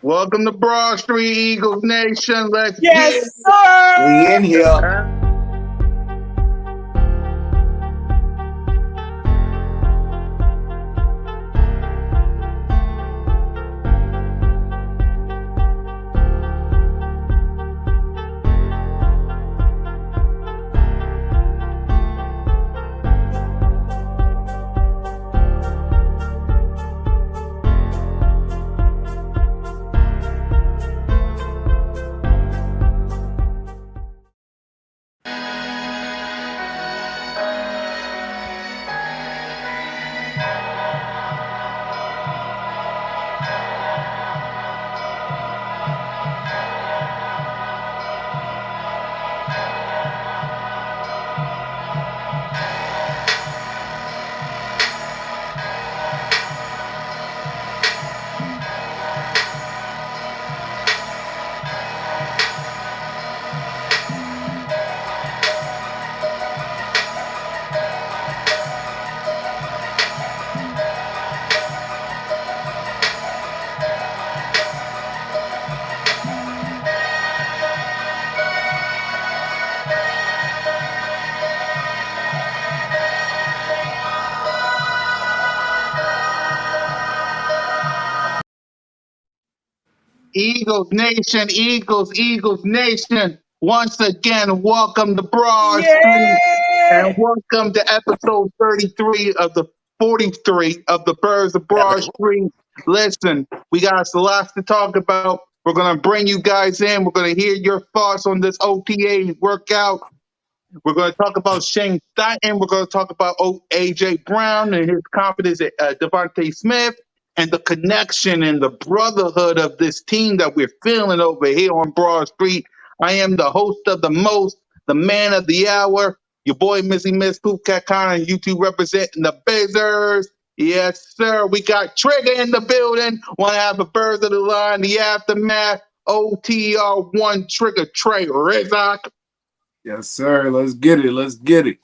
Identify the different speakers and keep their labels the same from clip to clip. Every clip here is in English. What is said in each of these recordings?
Speaker 1: Welcome to Broad Street Eagles Nation. Let's get
Speaker 2: Yes, sir.
Speaker 3: We in here.
Speaker 1: it. Eagles Nation, Eagles Nation. Once again, welcome to Broad Street and
Speaker 2: Yeah.
Speaker 1: welcome to episode 33 of the 43 of the Birds of Broad Street. Listen, we got a lot to talk about. We're going to bring you guys in. We're going to hear your thoughts on this OTA workout. We're going to talk about Shane Steichen. We're going to talk about A.J. Brown and his confidence at Devontae Smith and the connection and the brotherhood of this team that we're feeling over here on Broad Street. I am the host of the most, the man of the hour, your boy Missy Miss Poopcat Connor, YouTube representing the Bizzers. Yes, sir. We got Trigger in the building. Want to have a birds of the line, the aftermath, OTR1 Trigger Trey Rizak.
Speaker 3: Yes, sir. Let's get it. Let's get it.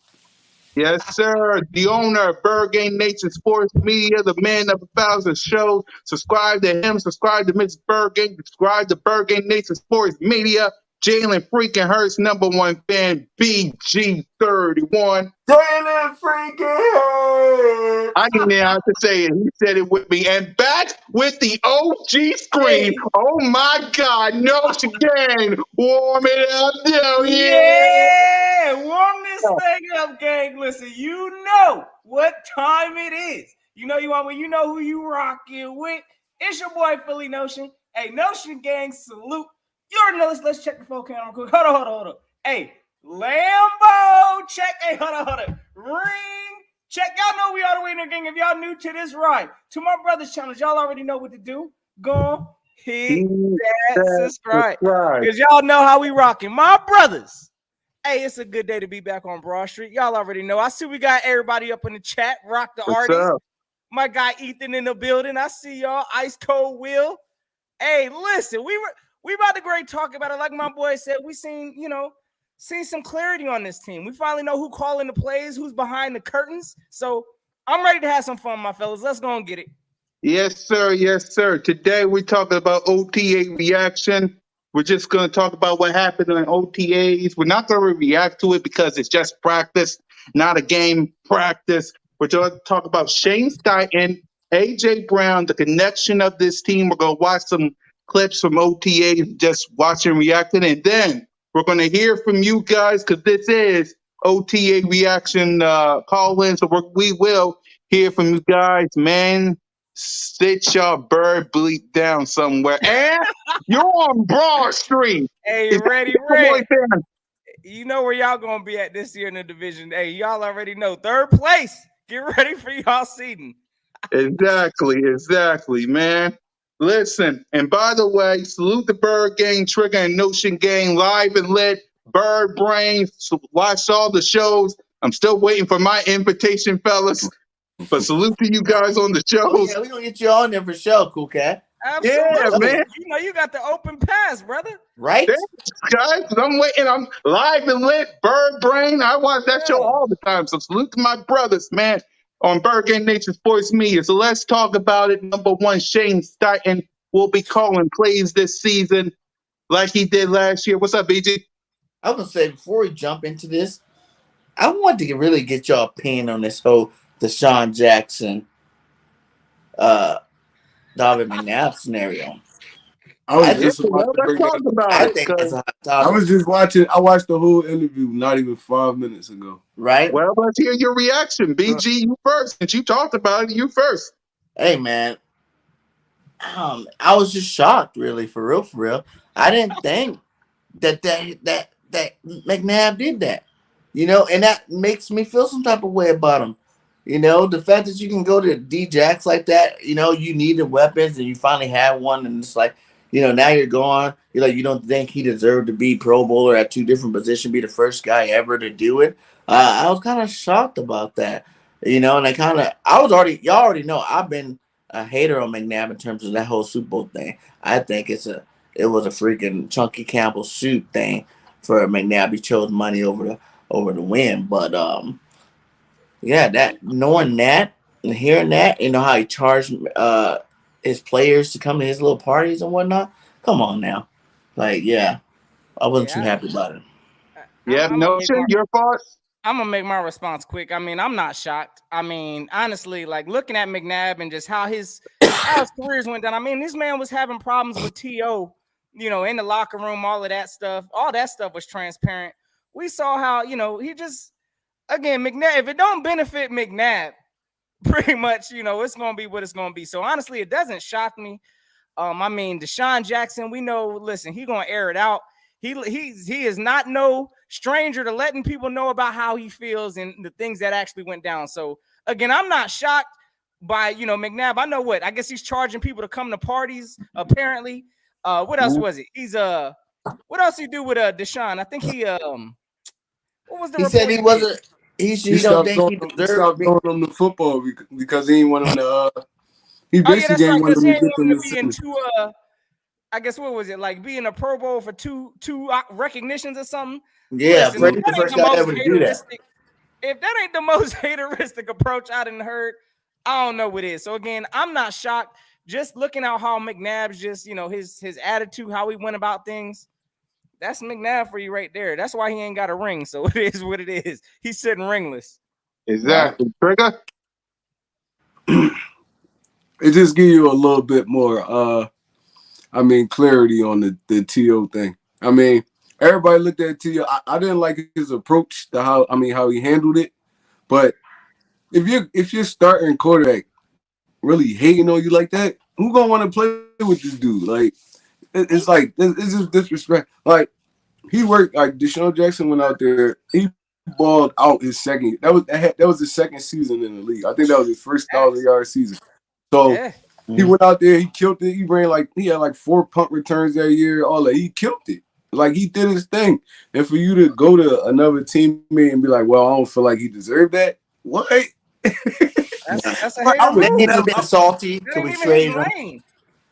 Speaker 1: Yes, sir. The owner of Bird Game Nation Sports Media, the man of 1,000 shows. Subscribe to him. Subscribe to Mrs. Bird Game. Subscribe to Bird Game Nation Sports Media. Jalen freaking Hurts, #1 fan, BG31.
Speaker 3: Jalen freaking Hurts.
Speaker 1: I didn't even have to say it. He said it with me. And back with the OG screen.
Speaker 2: Hey.
Speaker 1: Oh my God. No, again. Warm it up, yo.
Speaker 2: Yeah. Warm this thing up, gang. Listen, you know what time it is. You know you know who you rocking with. It's your boy Philly Notion. Hey, Notion gang, salute. You already know. Let's check the phone camera quick. Hold on. Hey, Lambo, check. Hey, hold on. Ring. Check. Y'all know we are the winner, gang. If y'all new to this ride, to my brother's channel, y'all already know what to do. Go hit that subscribe. Because y'all know how we rocking. My brothers. Hey, it's a good day to be back on Broad Street. Y'all already know. I see we got everybody up in the chat. Rock the artist. My guy Ethan in the building. I see y'all. Ice Cold Will. Hey, listen, we about to great talk about it. Like my boy said, we seen some clarity on this team. We finally know who calling the plays, who's behind the curtains. So I'm ready to have some fun, my fellas. Let's go and get it.
Speaker 1: Yes, sir. Yes, sir. Today we're talking about OTA reaction. We're just going to talk about what happened in OTAs. We're not going to react to it because it's just practice, not a game practice. We're going to talk about Shane Steichen, A.J. Brown, the connection of this team. We're going to watch some clips from OTAs, just watching, reacting. And then we're going to hear from you guys because this is OTA reaction call-in. So we will hear from you guys, man. Sit your bird bleep down somewhere. And you're on Broad Street.
Speaker 2: Hey, ready. You know where y'all going to be at this year in the division. Hey, y'all already know. Third place. Get ready for y'all seating.
Speaker 1: Exactly, man. Listen, and by the way, salute the Bird Gang, Trigger and Notion Gang, live and lit, Bird Brain. Watch all the shows. I'm still waiting for my invitation, fellas. But salute to you guys on the shows.
Speaker 3: Oh, yeah, we're going to get you on there for sure, cool cat.
Speaker 2: Absolutely.
Speaker 1: Yeah, man.
Speaker 2: You know you got the open pass, brother.
Speaker 3: Right?
Speaker 1: Thanks, guys. I'm waiting. I'm live and lit, Bird Brain. I watch that show all the time. So salute to my brothers, man, on Bird Gang Nation Sports Media. So let's talk about it. #1, Shane Steichen. will be calling plays this season like he did last year. What's up, BG?
Speaker 3: I was gonna say before we jump into this, I want to really get your opinion on this whole Deshaun Jackson, Donovan McNabb scenario.
Speaker 4: I was
Speaker 1: Yeah,
Speaker 4: just about
Speaker 1: well,
Speaker 4: to
Speaker 1: let's
Speaker 4: bring
Speaker 1: talk
Speaker 4: that up.
Speaker 1: about
Speaker 3: I
Speaker 1: it.
Speaker 3: think it's a hot
Speaker 4: I
Speaker 3: topic,
Speaker 4: was just watching. I watched the whole interview not even 5 minutes ago.
Speaker 3: right?
Speaker 1: Well, let's hear your reaction. BG, you first. Since you talked about it, you first.
Speaker 3: Hey, man, I was just shocked, really, for real, for real. I didn't think that McNabb did that, and that makes me feel some type of way about him. The fact that you can go to D-Jacks like that, you needed weapons and you finally had one, and it's like, now you're gone. You're like, you don't think he deserved to be Pro Bowler at two different positions, be the first guy ever to do it. I was kind of shocked about that, and y'all already know I've been a hater on McNabb in terms of that whole Super Bowl thing. I think it was a freaking Chunky Campbell suit thing for McNabb. He chose money over the win, but yeah, that knowing that and hearing that, how he charged his players to come to his little parties and whatnot. Come on now, like yeah, I wasn't too
Speaker 2: Yeah,
Speaker 3: happy about it.
Speaker 1: Yeah,
Speaker 2: I'm gonna make
Speaker 1: Notion, your thoughts?
Speaker 2: my response quick. I mean, I'm not shocked. I mean, honestly, like looking at McNabb and just how his careers went down. I mean, this man was having problems with To, in the locker room, all of that stuff. All that stuff was transparent. We saw how he just again McNabb. If it don't benefit McNabb, pretty much, it's gonna be what it's gonna be. So honestly, it doesn't shock me. I mean, Deshaun Jackson, we know. Listen, he gonna air it out. He is not no stranger to letting people know about how he feels and the things that actually went down. So again, I'm not shocked by McNabb. I know what. I guess he's charging people to come to parties. Apparently, what else was it? He's what else he do with Deshaun? I think he what was the
Speaker 3: He said
Speaker 2: report
Speaker 3: he
Speaker 2: he did?
Speaker 3: wasn't.
Speaker 4: He
Speaker 3: He don't
Speaker 4: stopped
Speaker 3: think
Speaker 4: going.
Speaker 3: he
Speaker 4: He
Speaker 3: deserved to
Speaker 4: stopped
Speaker 3: be.
Speaker 4: going on the football because he didn't want him to. He
Speaker 2: Oh yeah,
Speaker 4: basically
Speaker 2: that's right.
Speaker 4: didn't want
Speaker 2: Because
Speaker 4: him
Speaker 2: he
Speaker 4: to
Speaker 2: ain't
Speaker 4: get
Speaker 2: wanting
Speaker 4: them
Speaker 2: to
Speaker 4: to
Speaker 2: be
Speaker 4: send.
Speaker 2: in two. I guess what was it like being a Pro Bowl for two recognitions or something?
Speaker 3: Yeah,
Speaker 2: Listen, if
Speaker 3: Freddie's the
Speaker 2: that ain't
Speaker 3: first
Speaker 2: the
Speaker 3: guy
Speaker 2: most
Speaker 3: ever to do that.
Speaker 2: hateristic, if that ain't the most hateristic approach I done heard, I don't know what is. So again, I'm not shocked. Just looking at how McNabb's just his attitude, how he went about things. That's McNabb for you right there. That's why he ain't got a ring. So it is what it is. He's sitting ringless.
Speaker 3: Right.
Speaker 1: Exactly. Trigger?
Speaker 4: It just give you a little bit more. Clarity on the To thing. I mean, everybody looked at To. I didn't like his approach to how he handled it. But if you're starting quarterback really hating on you like that, who gonna want to play with this dude? Like it's just disrespect. Like he worked like Deshaun Jackson went out there. He balled out his second. That was his second season in the league. I think that was his first 1,000-yard season. So
Speaker 2: Yeah.
Speaker 4: he went out there. He killed it. He had like 4 punt returns that year. All that he killed it. Like he did his thing. And for you to go to another teammate and be like, "Well, I don't feel like he deserved that." What?
Speaker 2: That's a
Speaker 4: Like,
Speaker 2: hater
Speaker 3: Then
Speaker 2: move.
Speaker 3: he's been salty.
Speaker 2: That
Speaker 3: Could
Speaker 2: ain't
Speaker 3: we
Speaker 2: even his
Speaker 3: trade him?
Speaker 2: lane.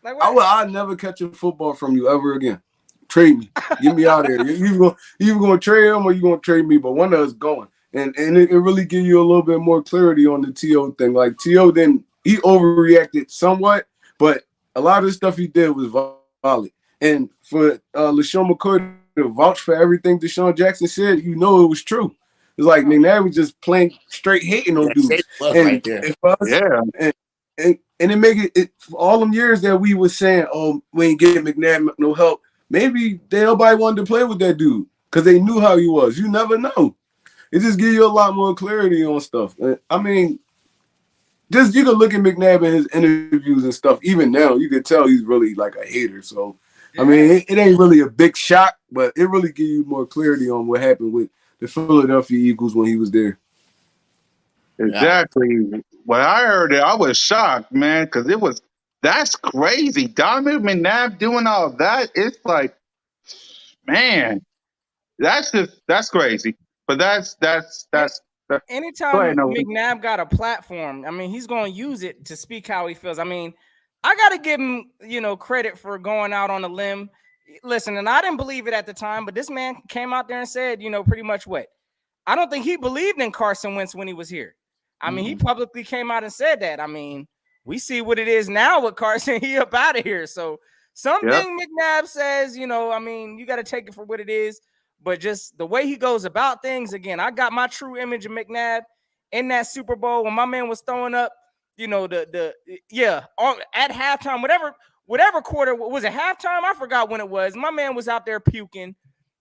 Speaker 2: Like what?
Speaker 4: I'll never catch a football from you ever again. Trade me. Get me out of here. You gonna trade him or you gonna trade me? But one of us going. And it really give you a little bit more clarity on the To thing. Like To then he overreacted somewhat, but a lot of the stuff he did was valid. And for LaShawn McCoy to vouch for everything Deshaun Jackson said, it was true. It's like McNabb was just plain straight hating on
Speaker 3: Yeah,
Speaker 4: dudes.
Speaker 3: Saban was
Speaker 4: And
Speaker 3: right there.
Speaker 4: if us,
Speaker 1: Yeah.
Speaker 4: and it make it for all them years that we was saying, oh, we ain't getting McNabb no help. Maybe nobody wanted to play with that dude because they knew how he was. You never know. It just gives you a lot more clarity on stuff. I mean, just you can look at McNabb in his interviews and stuff. Even now, you can tell he's really like a hater. So, I mean, it ain't really a big shock, but it really gives you more clarity on what happened with the Philadelphia Eagles when he was there.
Speaker 3: Yeah.
Speaker 1: Exactly. When I heard it, I was shocked, man, because that's crazy. Donovan McNabb doing all that, it's like, man, that's crazy. But that's go ahead,
Speaker 2: Anytime
Speaker 1: Nolan.
Speaker 2: McNabb got a platform, I mean, he's going to use it to speak how he feels. I mean, I got to give him, credit for going out on a limb. Listen, and I didn't believe it at the time, but this man came out there and said, pretty much what? I don't think he believed in Carson Wentz when he was here. I mean, he publicly came out and said that. I mean, we see what it is now with Carson. He up out of here. So something McNabb says, you know, I mean, you got to take it for what it is. But just the way he goes about things, again, I got my true image of McNabb in that Super Bowl when my man was throwing up, you know, at halftime, whatever quarter was it, halftime? I forgot when it was. My man was out there puking,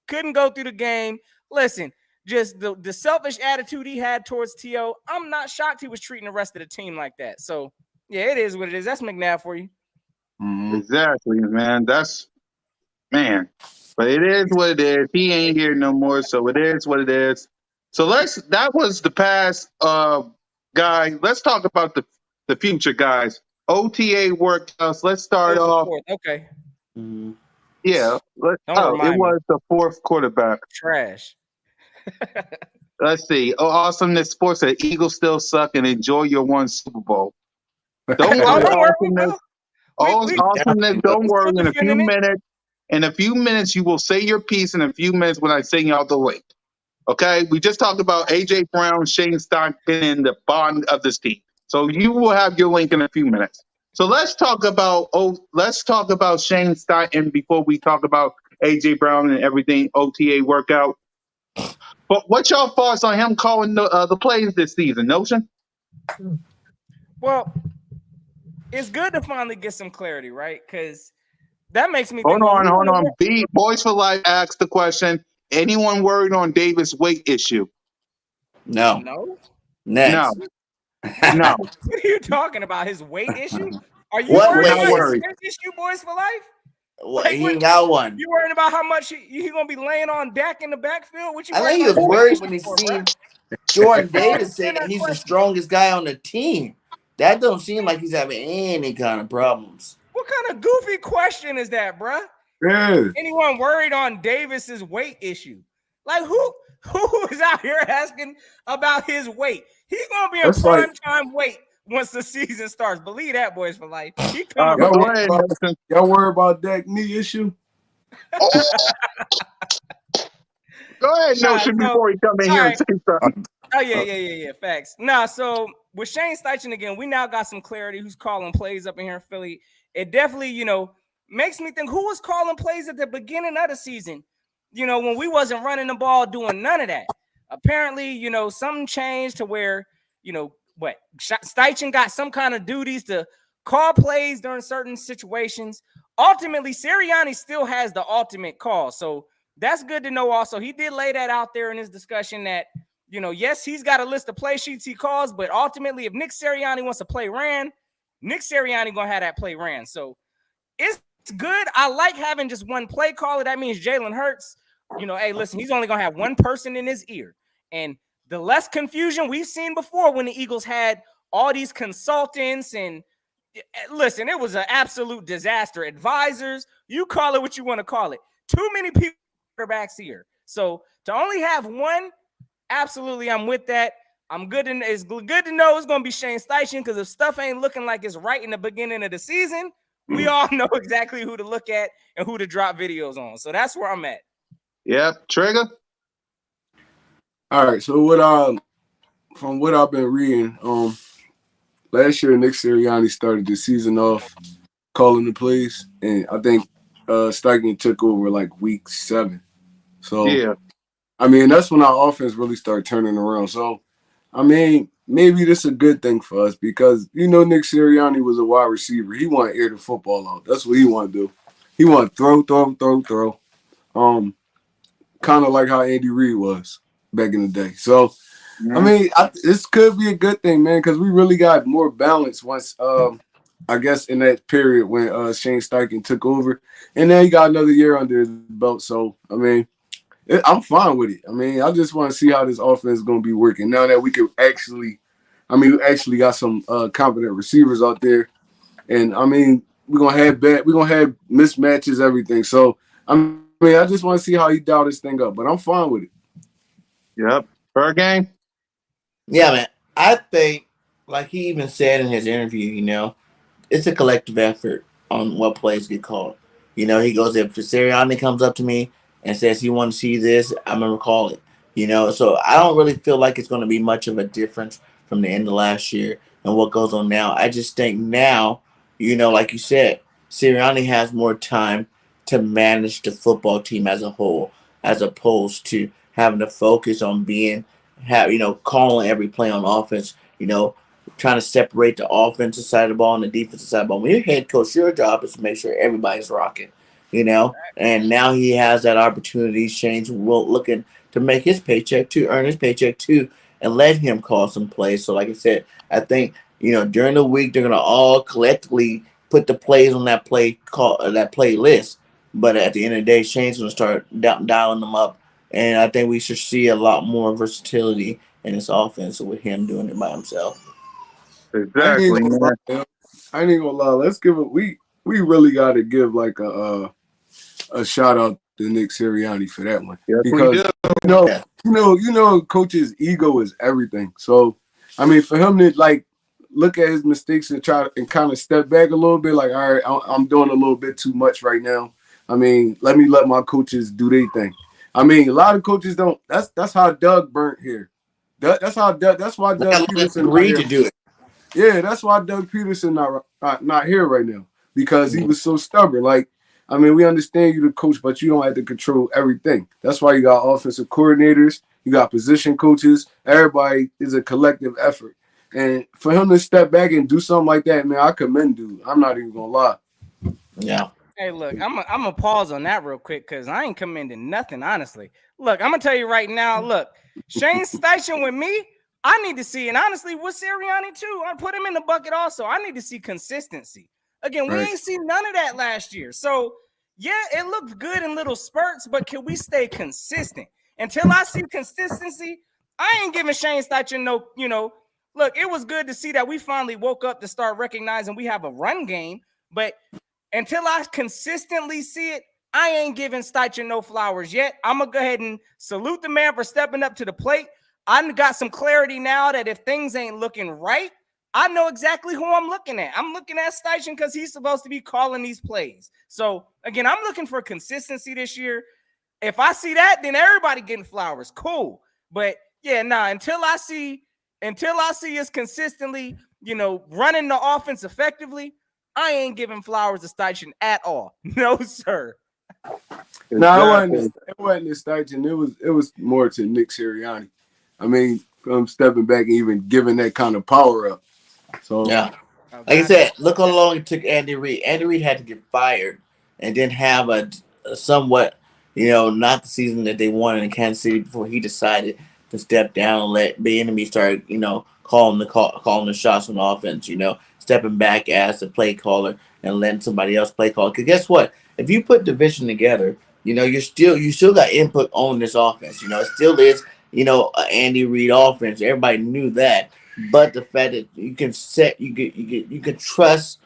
Speaker 2: couldn't go through the game. Listen, just the selfish attitude he had towards T.O., I'm not shocked he was treating the rest of the team like that. So, yeah, it is what it is. That's McNabb for you.
Speaker 4: Mm-hmm.
Speaker 1: Exactly, man. Man. But it is what it is. He ain't here no more, so it is what it is. So that was the past guy. Let's talk about the future guys. OTA workouts. Let's start off.
Speaker 2: Okay.
Speaker 3: Mm-hmm.
Speaker 1: Yeah. It was the fourth quarterback.
Speaker 2: Trash.
Speaker 1: Let's see. Oh, awesomeness sports. The Eagles still suck and enjoy your one Super Bowl. Don't worry, awesomeness. Awesomeness. Don't worry. In a few minutes, you will say your piece. In a few minutes, when I sing out the link. Okay. We just talked about AJ Brown, Shane Stockton, and the bond of this team. So you will have your link in a few minutes. So let's talk about Shane Stockton before we talk about AJ Brown and everything OTA workout. But what's your thoughts on him calling the plays this season, Notion?
Speaker 2: Well, it's good to finally get some clarity, right? Because that makes me
Speaker 1: think. Hold on. Boys for Life asked the question. Anyone worried on Davis' weight issue?
Speaker 3: No.
Speaker 1: Next. No.
Speaker 2: What are you talking about? His weight issue? Are you worried about his issue, Boys for Life?
Speaker 3: Well, he ain't got one.
Speaker 2: You worried about how much he gonna be laying on deck in the backfield?
Speaker 3: I think he was worried when he seen Jordan Davis say that he's the strongest guy on the team. That don't seem like he's having any kind of problems.
Speaker 2: What kind of goofy question is that, bruh?
Speaker 4: Yeah.
Speaker 2: Anyone worried on Davis's weight issue? Like who is out here asking about his weight? He's gonna be in prime time weight once the season starts. Believe that, Boys for Life.
Speaker 4: Y'all worry about that knee issue?
Speaker 1: Go ahead, Notion, before he come in here and say something.
Speaker 2: Oh, yeah. Facts. So with Shane Steichen again, we now got some clarity who's calling plays up in here in Philly. It definitely, makes me think who was calling plays at the beginning of the season, when we wasn't running the ball, doing none of that. Apparently, something changed to where, Steichen got some kind of duties to call plays during certain situations. Ultimately, Sirianni still has the ultimate call. So that's good to know also. He did lay that out there in his discussion that, yes, he's got a list of play sheets he calls, but ultimately, if Nick Sirianni wants to play ran, Nick Sirianni going to have that play ran. So it's good. I like having just one play caller. That means Jalen Hurts, hey, listen, he's only going to have one person in his ear. And the less confusion we've seen before when the Eagles had all these consultants and listen, it was an absolute disaster. Advisors, you call it what you want to call it. Too many people quarterbacks here. So to only have one, absolutely, I'm with that. It's good to know it's going to be Shane Steichen because if stuff ain't looking like it's right in the beginning of the season, we all know exactly who to look at and who to drop videos on. So that's where I'm at.
Speaker 1: Yep. Trigger?
Speaker 4: All right. So from what I've been reading, last year Nick Sirianni started the season off calling the plays, and I think Steichen took over like week 7. So
Speaker 1: yeah.
Speaker 4: I mean, that's when our offense really started turning around. So, I mean, maybe this is a good thing for us because, Nick Sirianni was a wide receiver. He wanted to air the football out. That's what he wanted to do. He wanted to throw. Kind of like how Andy Reid was back in the day. So, I mean, this could be a good thing, man, because we really got more balance once, I guess, in that period when Shane Steichen took over. And then he got another year under his belt. So, I mean, I'm fine with it. I mean, I just want to see how this offense is going to be working now that we actually got some competent receivers out there, and I mean, we're gonna have mismatches, everything. So I just want to see how he dial this thing up, but I'm fine with it.
Speaker 1: Yep. Per game.
Speaker 3: Yeah, man. I think, like he even said in his interview, it's a collective effort on what plays get called. He goes, if Sirianni comes up to me and says you want to see this, I'm going to call it. So I don't really feel like it's going to be much of a difference from the end of last year. and what goes on now. I just think now, like you said, Sirianni has more time to manage the football team as a whole, as opposed to having to focus on calling every play on offense. Trying to separate the offensive side of the ball and the defensive side of the ball. When you're head coach, your job is to make sure everybody's rocking. And now he has that opportunity. Shane's looking to make his paycheck too, earn his paycheck too, and let him call some plays. So, like I said, I think during the week they're gonna all collectively put the plays on that play list. But at the end of the day, Shane's gonna start dialing them up, and I think we should see a lot more versatility in this offense with him doing it by himself.
Speaker 4: I ain't
Speaker 1: Exactly,
Speaker 4: gonna lie,
Speaker 1: man.
Speaker 4: man. I ain't gonna lie. Let's give it. We really got to give like a shout out to Nick Sirianni for that one
Speaker 1: Yes, we
Speaker 4: because
Speaker 1: do.
Speaker 3: Yeah.
Speaker 4: coach's ego is everything. So I mean, for him to like look at his mistakes and try and kind of step back a little bit, like, all right, I'm doing a little bit too much right now. I mean, let my coaches do their thing. I mean, a lot of coaches don't. That's how Doug burnt here. That's how Doug. That's why
Speaker 3: They
Speaker 4: Doug
Speaker 3: got to
Speaker 4: Peterson not
Speaker 3: agree to
Speaker 4: here.
Speaker 3: do it.
Speaker 4: Yeah, that's why Doug Peterson not here right now because he was so stubborn. Like, I mean, we understand you the coach, but you don't have to control everything. That's why you got offensive coordinators, you got position coaches. Everybody is a collective effort. And for him to step back and do something like that, man, I commend dude. I'm not even gonna lie.
Speaker 3: Yeah.
Speaker 2: Hey, look, I'm gonna pause on that real quick because I ain't commending nothing, honestly. Look, I'm gonna tell you right now. Look, Shane Steichen with me, I need to see, and honestly, with Sirianni too, I put him in the bucket also. I need to see consistency. Again, we
Speaker 4: Right.
Speaker 2: ain't seen none of that last year. So yeah, it looked good in little spurts, but can we stay consistent? Until I see consistency, I ain't giving Shane Steichen no. Look, it was good to see that we finally woke up to start recognizing we have a run game, but until I consistently see it, I ain't giving Steichen no flowers yet. I'm going to go ahead and salute the man for stepping up to the plate. I got some clarity now that if things ain't looking right, I know exactly who I'm looking at. I'm looking at Steichen because he's supposed to be calling these plays. So, again, I'm looking for consistency this year. If I see that, then everybody getting flowers. Cool. But, yeah, until I see us consistently, running the offense effectively, I ain't giving flowers to Steichen at all. No, sir.
Speaker 4: No,
Speaker 1: Exactly.
Speaker 4: it wasn't the Steichen. It was more to Nick Sirianni. I mean, from stepping back and even giving that kind of power up. So
Speaker 3: Yeah.
Speaker 2: Oh,
Speaker 3: Like I
Speaker 2: gotcha.
Speaker 3: said, look how long it took Andy Reid. Andy Reid had to get fired and then have a somewhat, not the season that they wanted in Kansas City before he decided to step down and let the enemy start, calling the shots on offense. Stepping back as the play caller and letting somebody else play call. Because guess what? If you put division together, you still got input on this offense. It still is, a Andy Reid offense. Everybody knew that. But the fact that you can trust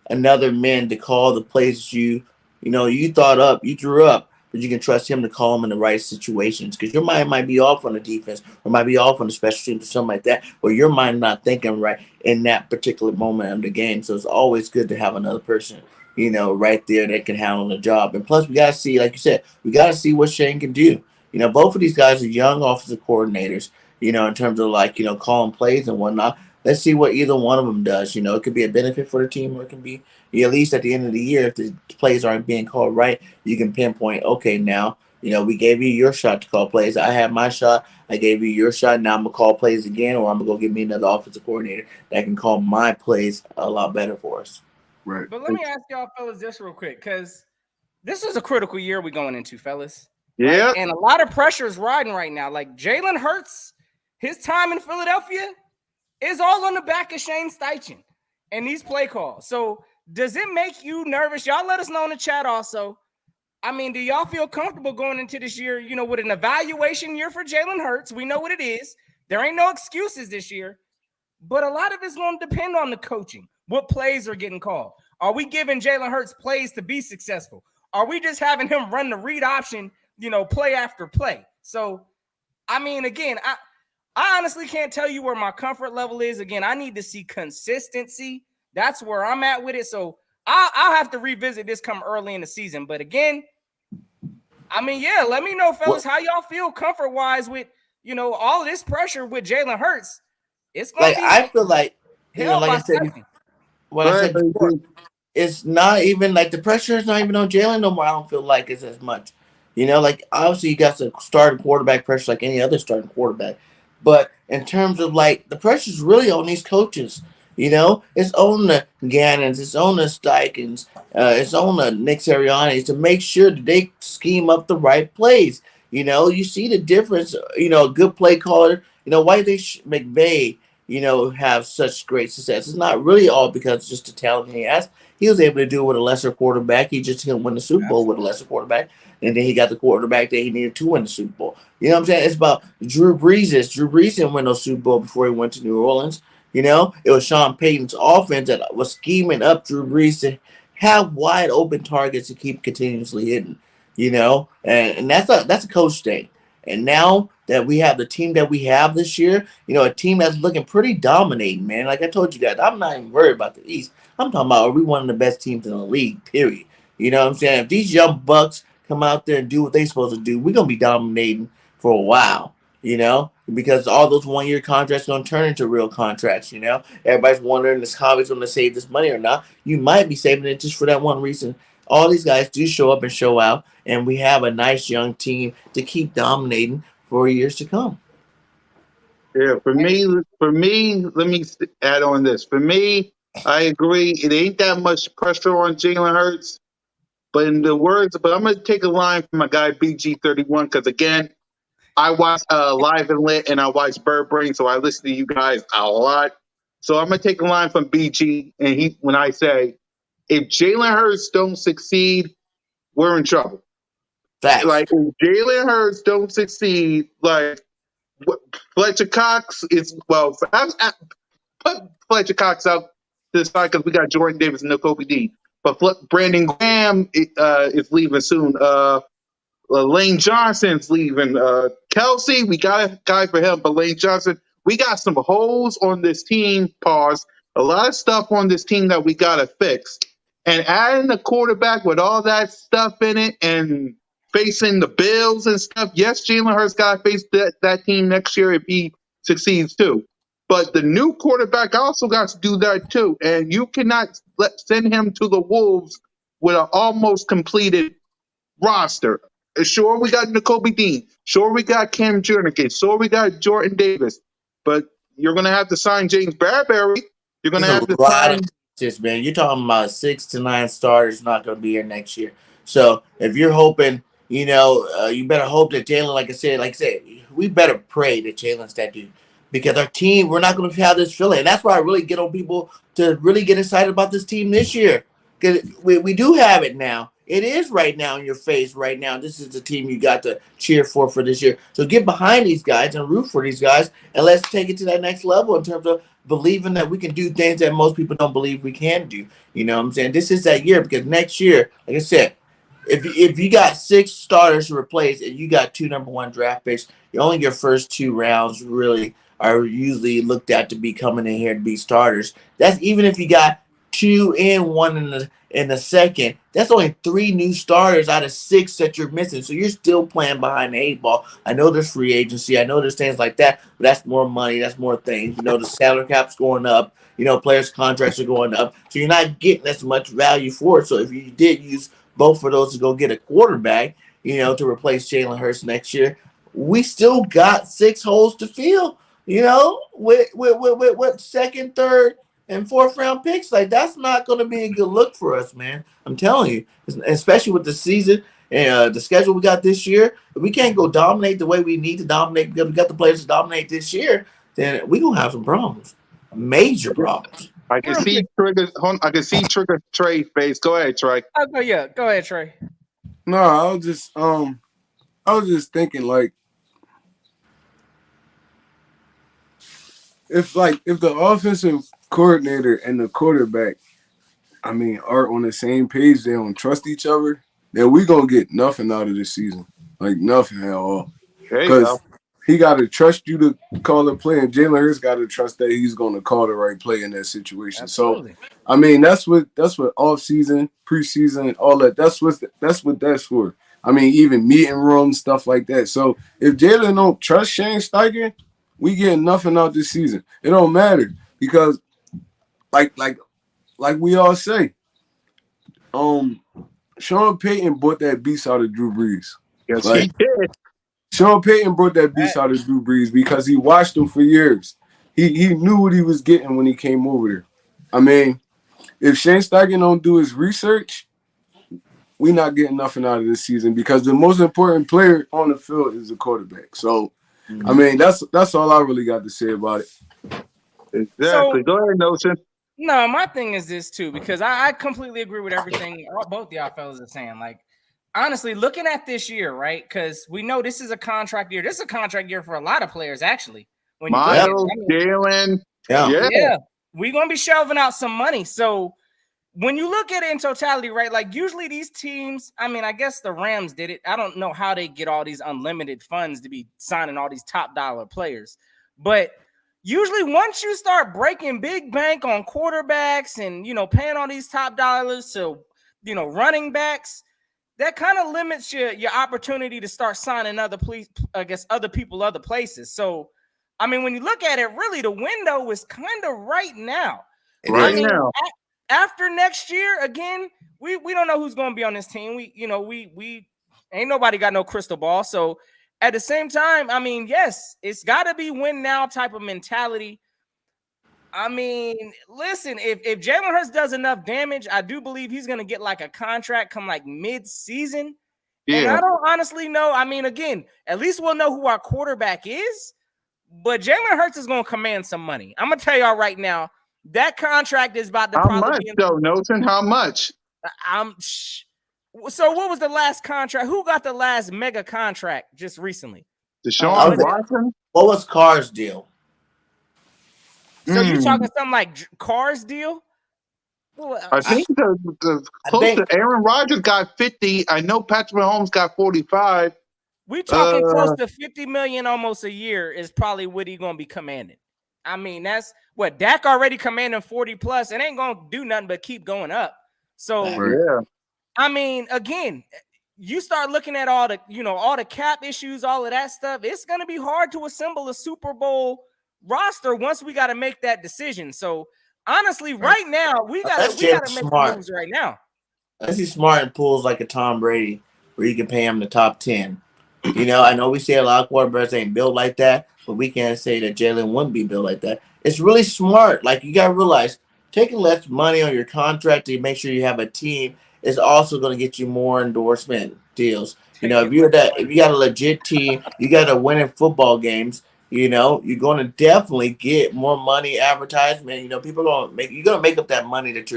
Speaker 3: another man to call the plays you thought up, you drew up, but you can trust him to call them in the right situations because your mind might be off on the defense or might be off on the special teams or something like that, or your mind not thinking right in that particular moment of the game. So it's always good to have another person, right there that can handle the job. And plus, we gotta see, like you said, we gotta see what Shane can do. Both of these guys are young offensive coordinators. In terms of calling plays and whatnot. Let's see what either one of them does. It could be a benefit for the team, or it can be at least at the end of the year, if the plays aren't being called right, you can pinpoint, okay, now, we gave you your shot to call plays. I had my shot. I gave you your shot. Now I'm going to call plays again, or I'm going to go get me another offensive coordinator that can call my plays a lot better for us.
Speaker 4: right.
Speaker 2: But let me ask y'all fellas this real quick, because this is a critical year we're going into, fellas. Right?
Speaker 1: Yeah.
Speaker 2: And a lot of pressure is riding right now. Like Jalen Hurts, his time in Philadelphia is all on the back of Shane Steichen and these play calls. So does it make you nervous? Y'all let us know in the chat also. I mean, do y'all feel comfortable going into this year, with an evaluation year for Jalen Hurts? We know what it is. There ain't no excuses this year. But a lot of it's going to depend on the coaching. What plays are getting called? Are we giving Jalen Hurts plays to be successful? Are we just having him run the read option, play after play? So, I mean, again, I honestly can't tell you where my comfort level is. Again, I need to see consistency. That's where I'm at with it. So I'll have to revisit this come early in the season. But again, I mean, yeah, let me know, fellas, how y'all feel comfort-wise with, all this pressure with Jalen Hurts. It's going
Speaker 3: Like
Speaker 2: to be
Speaker 3: I feel like
Speaker 2: held
Speaker 3: like
Speaker 2: by
Speaker 3: I said,
Speaker 2: 7.
Speaker 3: what
Speaker 1: Go
Speaker 3: I
Speaker 1: ahead,
Speaker 3: said before,
Speaker 1: AG.
Speaker 3: it's not even like the pressure is not even on Jalen no more. I don't feel like it's as much. Like obviously you got the starting quarterback pressure like any other starting quarterback. But in terms of like the pressure's really on these coaches. It's on the Gannons, it's on the Steikens, it's on the Nick Siriannis to make sure that they scheme up the right plays. You see the difference. A good play caller. Why they McVay have such great success. It's not really all because just the talent he has. He was able to do it with a lesser quarterback. He just didn't win the Super Bowl with a lesser quarterback. And then he got the quarterback that he needed to win the Super Bowl. You know what I'm saying? It's about Drew Brees. Drew Brees didn't win no Super Bowl before he went to New Orleans. It was Sean Payton's offense that was scheming up Drew Brees to have wide open targets to keep continuously hitting. And that's a coach thing. And now that we have the team that we have this year, a team that's looking pretty dominating, man. Like I told you guys, I'm not even worried about the East. I'm talking about are we one of the best teams in the league, period. You know what I'm saying? If these young bucks come out there and do what they're supposed to do, we're going to be dominating for a while, because all those 1-year contracts are going to turn into real contracts, Everybody's wondering is Hobby's going to save this money or not. You might be saving it just for that one reason. All these guys do show up and show out, and we have a nice young team to keep dominating for years to come.
Speaker 1: Yeah, for me, let me add on this. For me, I agree. It ain't that much pressure on Jalen Hurts, but I'm gonna take a line from my guy BG31 because again, I watch Live and Lit and I watch Bird Brain, so I listen to you guys a lot. So I'm gonna take a line from BG, and when I say if Jalen Hurts don't succeed, we're in trouble.
Speaker 3: Facts.
Speaker 1: Like if Jalen Hurts don't succeed, like Fletcher Cox is put Fletcher Cox out to the side because we got Jordan Davis and Kobe D. But Brandon Graham is leaving soon. Lane Johnson's leaving. Kelsey, we got a guy for him, but Lane Johnson, we got some holes on this team. Pause. A lot of stuff on this team that we got to fix. And adding a quarterback with all that stuff in it and facing the Bills and stuff. Yes, Jalen Hurts got to face that team next year if he succeeds too. But the new quarterback also got to do that too. And you cannot send him to the Wolves with an almost completed roster. Sure, we got N'Kobe Dean. Sure, we got Cam Jernigan. Sure, we got Jordan Davis. But you're going to have to sign James Bradbury. You're going to
Speaker 3: There's
Speaker 1: have to
Speaker 3: a lot of
Speaker 1: sign.
Speaker 3: pieces, man. You're talking about 6 to 9 starters not going to be here next year. So if you're hoping, you better hope that Jalen, like I said, we better pray that Jalen's that dude. Because our team, we're not going to have this feeling. And that's why I really get on people to really get excited about this team this year. Because we do have it now. It is right now in your face right now. This is the team you got to cheer for this year. So get behind these guys and root for these guys. And let's take it to that next level in terms of believing that we can do things that most people don't believe we can do. You know what I'm saying? This is that year because next year, like I said, if you got 6 starters to replace and you got 2 number 1 draft picks, only your first 2 rounds really are usually looked at to be coming in here to be starters. That's even if you got 2 and 1 in the second. That's only 3 new starters out of 6 that you're missing. So you're still playing behind the 8 ball. I know there's free agency. I know there's things like that, but that's more money. That's more things. The salary cap's going up. Players' contracts are going up. So you're not getting as much value for it. So if you did use both of those to go get a quarterback, to replace Jalen Hurts next year, we still got 6 holes to fill, with second, third, and 4th round picks. Like that's not going to be a good look for us, man. I'm telling you, especially with the season and the schedule we got this year. If we can't go dominate the way we need to dominate because we got the players to dominate this year, then we gonna have some problems, major problems.
Speaker 1: I can see Trigger. I can see Trigger Trey face. Go ahead, Trey.
Speaker 2: Oh, yeah. Go ahead, Trey.
Speaker 4: No, I was just thinking like if the offensive coordinator and the quarterback, are on the same page, they don't trust each other, then we gonna get nothing out of this season. Like nothing at all.
Speaker 1: There you
Speaker 4: Because
Speaker 1: go.
Speaker 4: he gotta trust you to call the play, and Jalen Hurts gotta trust that he's gonna call the right play in that situation.
Speaker 2: Absolutely.
Speaker 4: So that's what off season, preseason, all that. That's what that's for. Even meeting rooms, stuff like that. So if Jalen don't trust Shane Steichen, we get nothing out this season. It don't matter because like we all say, Sean Payton brought that beast out of Drew Brees.
Speaker 1: Yes,
Speaker 4: Like
Speaker 1: he did.
Speaker 4: Sean Payton brought that beast out of Drew Brees because he watched him for years. He knew what he was getting when he came over there. I mean, if Shane Steichen don't do his research, we not getting nothing out of this season because the most important player on the field is the quarterback. So, I mean, that's all I really got to say about it.
Speaker 1: Exactly.
Speaker 2: So,
Speaker 1: Go ahead, Notion.
Speaker 2: no, my thing is this too, because I completely agree with everything both y'all fellas are saying. Like, honestly, looking at this year, right? Because we know this is a contract year. This is a contract year for a lot of players, actually. When you look at it,
Speaker 1: Miles, Jalen.
Speaker 3: Yeah.
Speaker 2: yeah, we're gonna be shelving out some money. So when you look at it in totality, right? Like usually these teams, I mean, I guess the Rams did it. I don't know how they get all these unlimited funds to be signing all these top dollar players, but usually once you start breaking big bank on quarterbacks and paying all these top dollars to running backs, that kind of limits your opportunity to start signing other people other places. So I mean, when you look at it, really the window is kind of right now.
Speaker 1: Right now.
Speaker 2: After next year, again, we don't know who's going to be on this team. We ain't nobody got no crystal ball. So at the same time, I mean, yes, it's got to be win now type of mentality. I mean, listen, if Jalen Hurts does enough damage, I do believe he's going to get like a contract come like mid-season.
Speaker 1: Yeah.
Speaker 2: And I don't honestly know. I mean, again, at least we'll know who our quarterback is. But Jalen Hurts is going to command some money. I'm going to tell y'all right now, that contract is about to
Speaker 1: How
Speaker 2: probably
Speaker 1: much,
Speaker 2: be
Speaker 1: though, Notion? How much?
Speaker 2: So what was the last contract? Who got the last mega contract just recently?
Speaker 1: Deshaun Watson?
Speaker 3: What was Carr's deal?
Speaker 2: So you talking something like Carr's deal? Well,
Speaker 1: I think close to Aaron Rodgers got 50. I know Patrick Mahomes got 45.
Speaker 2: We talking close to 50 million almost a year is probably what he's going to be commanding. I mean, that's what Dak already commanding 40 plus. It ain't going to do nothing but keep going up. So,
Speaker 1: yeah.
Speaker 2: I mean, again, you start looking at all the cap issues, all of that stuff. It's going to be hard to assemble a Super Bowl roster once we got to make that decision. So, honestly, right now, we got to make moves right now.
Speaker 3: Unless he's smart and pulls like a Tom Brady where you can pay him the top 10. I know we say a lot of quarterbacks ain't built like that, but we can't say that Jalen wouldn't be built like that. It's really smart. Like, you got to realize taking less money on your contract to make sure you have a team is also going to get you more endorsement deals. If you got a legit team, you got to win in football games. You're going to definitely get more money, advertisement. People you're going to make up that money that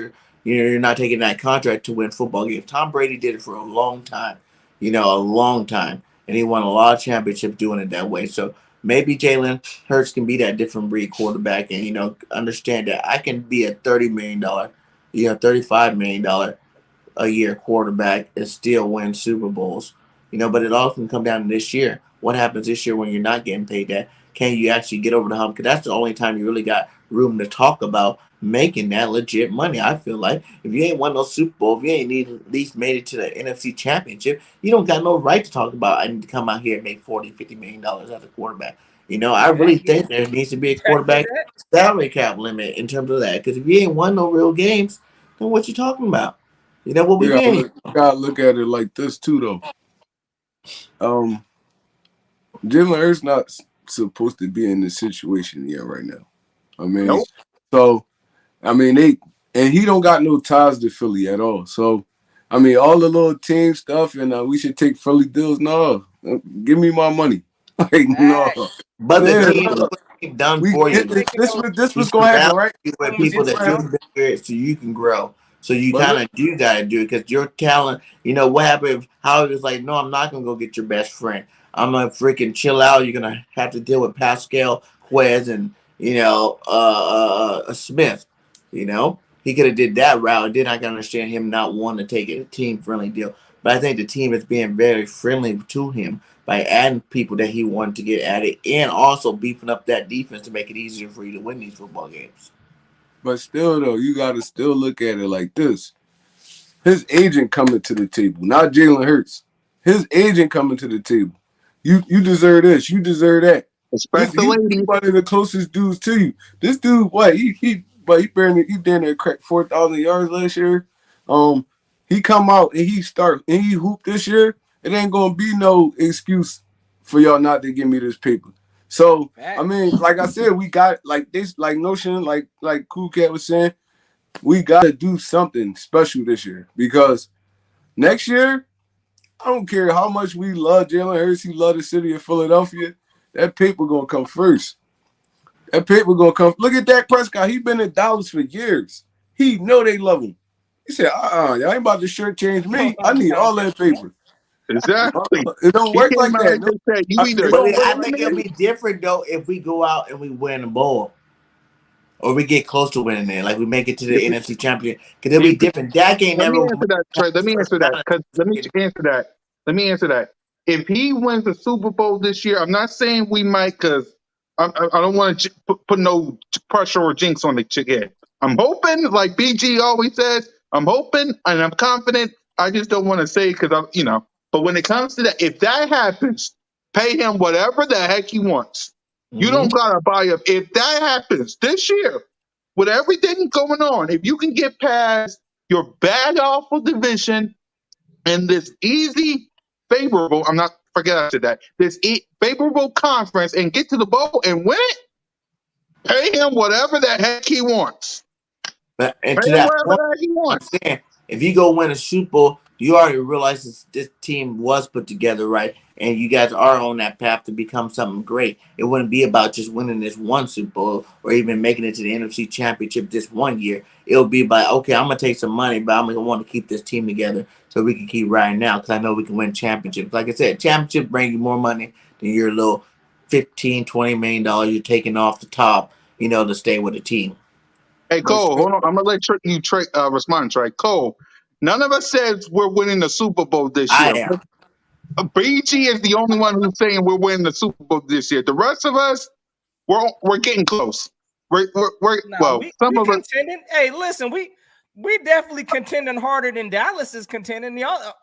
Speaker 3: you're not taking that contract to win football games. Tom Brady did it for a long time, a long time. And he won a lot of championships doing it that way. So maybe Jalen Hurts can be that different breed quarterback and, understand that I can be a $30 million, $35 million a year quarterback and still win Super Bowls. But it all can come down to this year. What happens this year when you're not getting paid that? Can you actually get over the hump? Because that's the only time you really got room to talk about making that legit money. I feel like if you ain't won no Super Bowl, if you ain't at least made it to the NFC Championship, you don't got no right to talk about I need to come out here and make $40-50 million as a quarterback. I really think there needs to be a quarterback salary cap limit in terms of that. Because if you ain't won no real games, then what you talking about? What we
Speaker 4: gotta look at it like this too, though. Jalen Hurts not supposed to be in this situation yet right now. I mean, so I mean he don't got no ties to Philly at all. So I mean, all the little team stuff and we should take Philly deals. No, give me my money. Like no,
Speaker 3: but the team done for you.
Speaker 4: This was gonna happen, right?
Speaker 3: With people that you're bigger, so you can grow. So you kind of do got to do it because your talent. What happened if Howard is like, no, I'm not gonna go get your best friend. I'm gonna freaking chill out. You're gonna have to deal with Pascal, Quez, and Smith. He could have did that route. Then I can understand him not wanting to take a team friendly deal. But I think the team is being very friendly to him by adding people that he wanted to get added and also beefing up that defense to make it easier for you to win these football games.
Speaker 4: But still, though, you got to still look at it like this. His agent coming to the table, not Jalen Hurts. His agent coming to the table. You deserve this. You deserve that.
Speaker 1: Especially
Speaker 4: He's one of the closest dudes to you. This dude, what? He but he did there crack 4,000 yards last year. He come out and he hoop this year. It ain't gonna be no excuse for y'all not to give me this paper. So I mean, like I said, we got like this, like Notion, like Cool Cat was saying, we gotta do something special this year because next year, I don't care how much we love Jalen Hurts, he love the city of Philadelphia. That paper gonna come first. That paper gonna come. Look at Dak Prescott. He been in Dallas for years. He know they love him. He said, y'all ain't about to shortchange me. I need all that paper.
Speaker 1: Exactly.
Speaker 4: It don't
Speaker 1: He
Speaker 4: work
Speaker 1: came
Speaker 4: like
Speaker 1: out
Speaker 4: that.
Speaker 1: and just said, "You either
Speaker 3: But
Speaker 1: get
Speaker 3: I
Speaker 1: on
Speaker 3: think it'll
Speaker 1: it."
Speaker 3: be different though if we go out and we win a bowl, or we get close to winning it, like we make it to the NFC Championship. Because it'll be different. Dak ain't
Speaker 1: Let me
Speaker 3: never
Speaker 1: answer that, Trey. Let me
Speaker 3: first
Speaker 1: answer that.
Speaker 3: round.
Speaker 1: Cause let me answer that. Let me answer that. If he wins the Super Bowl this year, I'm not saying we might, cause I don't want to put no pressure or jinx on the chick yet. I'm hoping, like BG always says, I'm hoping and I'm confident. I just don't want to say because I'm. But when it comes to that, if that happens, pay him whatever the heck he wants. You
Speaker 3: Mm-hmm.
Speaker 1: don't gotta buy up. If that happens this year, with everything going on, if you can get past your bad awful division and this easy favorable, I'm not forget I said that, this favorable conference and get to the bowl and win it, pay him whatever the heck he wants.
Speaker 3: But and
Speaker 1: Pay
Speaker 3: to
Speaker 1: him
Speaker 3: that
Speaker 1: whatever
Speaker 3: point,
Speaker 1: the heck he
Speaker 3: I'm
Speaker 1: wants.
Speaker 3: saying if you go win a Super Bowl, you already realize this team was put together right, and you guys are on that path to become something great. It wouldn't be about just winning this one Super Bowl or even making it to the NFC Championship this one year. It'll be by okay, I'm gonna take some money, but I'm gonna want to keep this team together so we can keep riding now because I know we can win championships. Like I said, championships bring you more money than your little $15-20 million you're taking off the top, to stay with the team.
Speaker 1: Hey
Speaker 4: But
Speaker 1: Cole, hold on. I'm gonna let you respond, Trey. Cole, none of us said we're winning the Super Bowl this
Speaker 3: I
Speaker 1: year.
Speaker 3: am.
Speaker 1: BG is the only one who's saying we're winning the Super Bowl this year. The rest of us, we're getting close. We're
Speaker 2: No,
Speaker 1: well, some
Speaker 2: we
Speaker 1: of us.
Speaker 2: contending. Hey, listen, we definitely contending harder than Dallas is contending. Y'all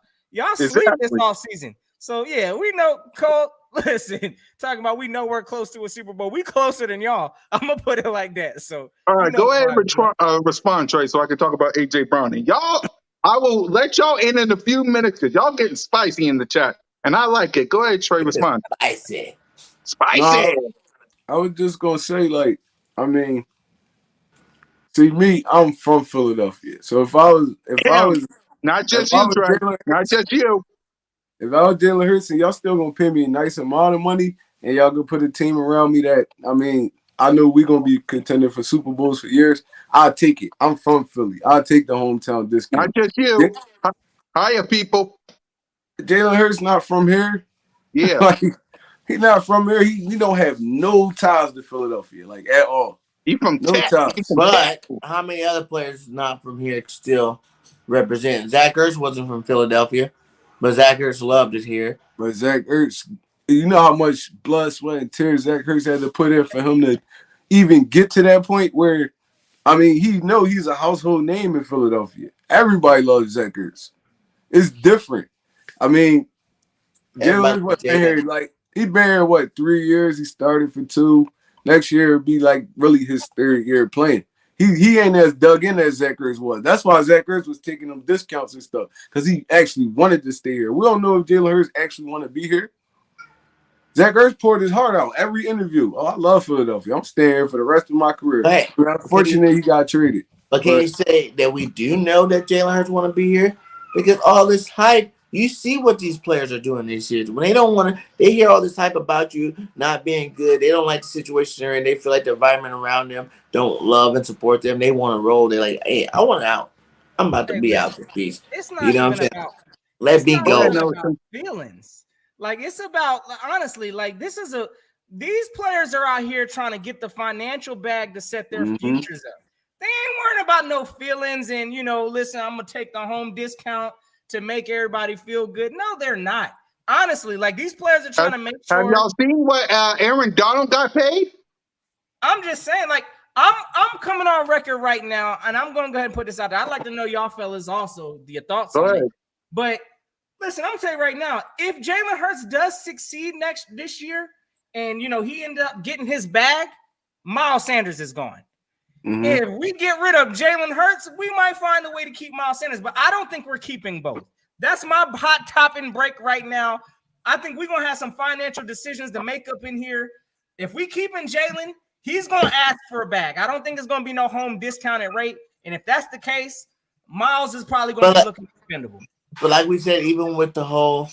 Speaker 2: sleep this
Speaker 1: Exactly.
Speaker 2: off season. So yeah, we know Cole. Listen, talking about we know we're close to a Super Bowl. We closer than y'all. I'm gonna put it like that. So
Speaker 1: All
Speaker 2: you
Speaker 1: right,
Speaker 2: know
Speaker 1: go ahead
Speaker 2: about
Speaker 1: and
Speaker 2: it, bro.
Speaker 1: respond, Trey, so I can talk about AJ Brown. And y'all, I will let y'all in a few minutes because y'all getting spicy in the chat, and I like it. Go ahead, Trey, respond.
Speaker 3: I said.
Speaker 1: Spicy.
Speaker 4: no, I was just gonna say, like, I mean, see me, I'm from Philadelphia. So if I was
Speaker 1: Him, not just you, Trey,
Speaker 4: Jalen
Speaker 1: not
Speaker 4: Hurts,
Speaker 1: just you.
Speaker 4: if I was Jalen Hurts and y'all still gonna pay me a nice amount of money and y'all gonna put a team around me that I know we gonna be contending for Super Bowls for years, I'll take it. I'm from Philly. I'll take the hometown
Speaker 1: Not
Speaker 4: discount.
Speaker 1: just you. Hiya, people.
Speaker 4: Jalen Hurts not from here.
Speaker 1: Yeah,
Speaker 4: Like he not from here. He don't have no ties to Philadelphia, like at all.
Speaker 1: he from
Speaker 4: No
Speaker 1: Tech. He
Speaker 4: ties.
Speaker 1: from Tech.
Speaker 3: But how many other players not from here still represent? Zach Ertz wasn't from Philadelphia, but Zach Ertz loved it here.
Speaker 4: But Zach Ertz, you know how much blood, sweat, and tears Zach Ertz had to put in for him to even get to that point where, he's a household name in Philadelphia. Everybody loves Zach Ertz. It's different. I mean, Jalen
Speaker 3: Everybody
Speaker 4: Hurts
Speaker 3: but
Speaker 4: been
Speaker 3: Jalen.
Speaker 4: here, like, he been here, 3 years? He started for 2. Next year it'll be, like, really his 3rd year playing. He ain't as dug in as Zach Ertz was. That's why Zach Ertz was taking them discounts and stuff, because he actually wanted to stay here. We don't know if Jalen Hurts actually want to be here. Zach Ertz poured his heart out every interview. Oh, I love Philadelphia. I'm staying here for the rest of my career.
Speaker 3: But hey,
Speaker 4: But unfortunately, he got traded.
Speaker 3: can
Speaker 4: But
Speaker 3: you say that we do know that Jalen Hurts want to be here? Because all this hype, you see what these players are doing this year. When they don't want to, they hear all this hype about you not being good. They don't like the situation they're in. They feel like the environment around them don't love and support them. They want to roll. They're like, hey, I want out. I'm about to
Speaker 2: Hey,
Speaker 3: be out
Speaker 2: listen,
Speaker 3: this piece.
Speaker 2: it's
Speaker 3: You
Speaker 2: not
Speaker 3: know what I'm
Speaker 2: even
Speaker 3: saying?
Speaker 2: about.
Speaker 3: Let
Speaker 2: It's
Speaker 3: me
Speaker 2: not
Speaker 1: Go ahead,
Speaker 3: go.
Speaker 2: even about
Speaker 1: Nelson.
Speaker 2: feelings. Like it's about honestly, like these players are out here trying to get the financial bag to set their
Speaker 4: mm-hmm.
Speaker 2: futures up. They ain't worrying about no feelings and listen, I'm gonna take the home discount to make everybody feel good. No, they're not. Honestly, like these players are
Speaker 1: Have,
Speaker 2: trying to make
Speaker 1: have
Speaker 2: sure.
Speaker 1: y'all seen what Aaron Donald got paid?
Speaker 2: I'm just saying, like, I'm coming on record right now, and I'm gonna go ahead and put this out there. I'd like to know y'all fellas also your thoughts
Speaker 1: Go
Speaker 2: on it.
Speaker 1: ahead.
Speaker 2: But listen, I'm gonna tell you right now, if Jalen Hurts does succeed this year, and he ended up getting his bag, Miles Sanders is gone.
Speaker 4: Mm-hmm.
Speaker 2: If we get rid of Jalen Hurts, we might find a way to keep Miles Sanders, but I don't think we're keeping both. That's my hot topping break right now. I think we're going to have some financial decisions to make up in here. If we keeping Jalen, he's going to ask for a bag. I don't think it's going to be no home discounted rate. And if that's the case, Miles is probably going to be looking expendable.
Speaker 3: But like we said, even with the whole,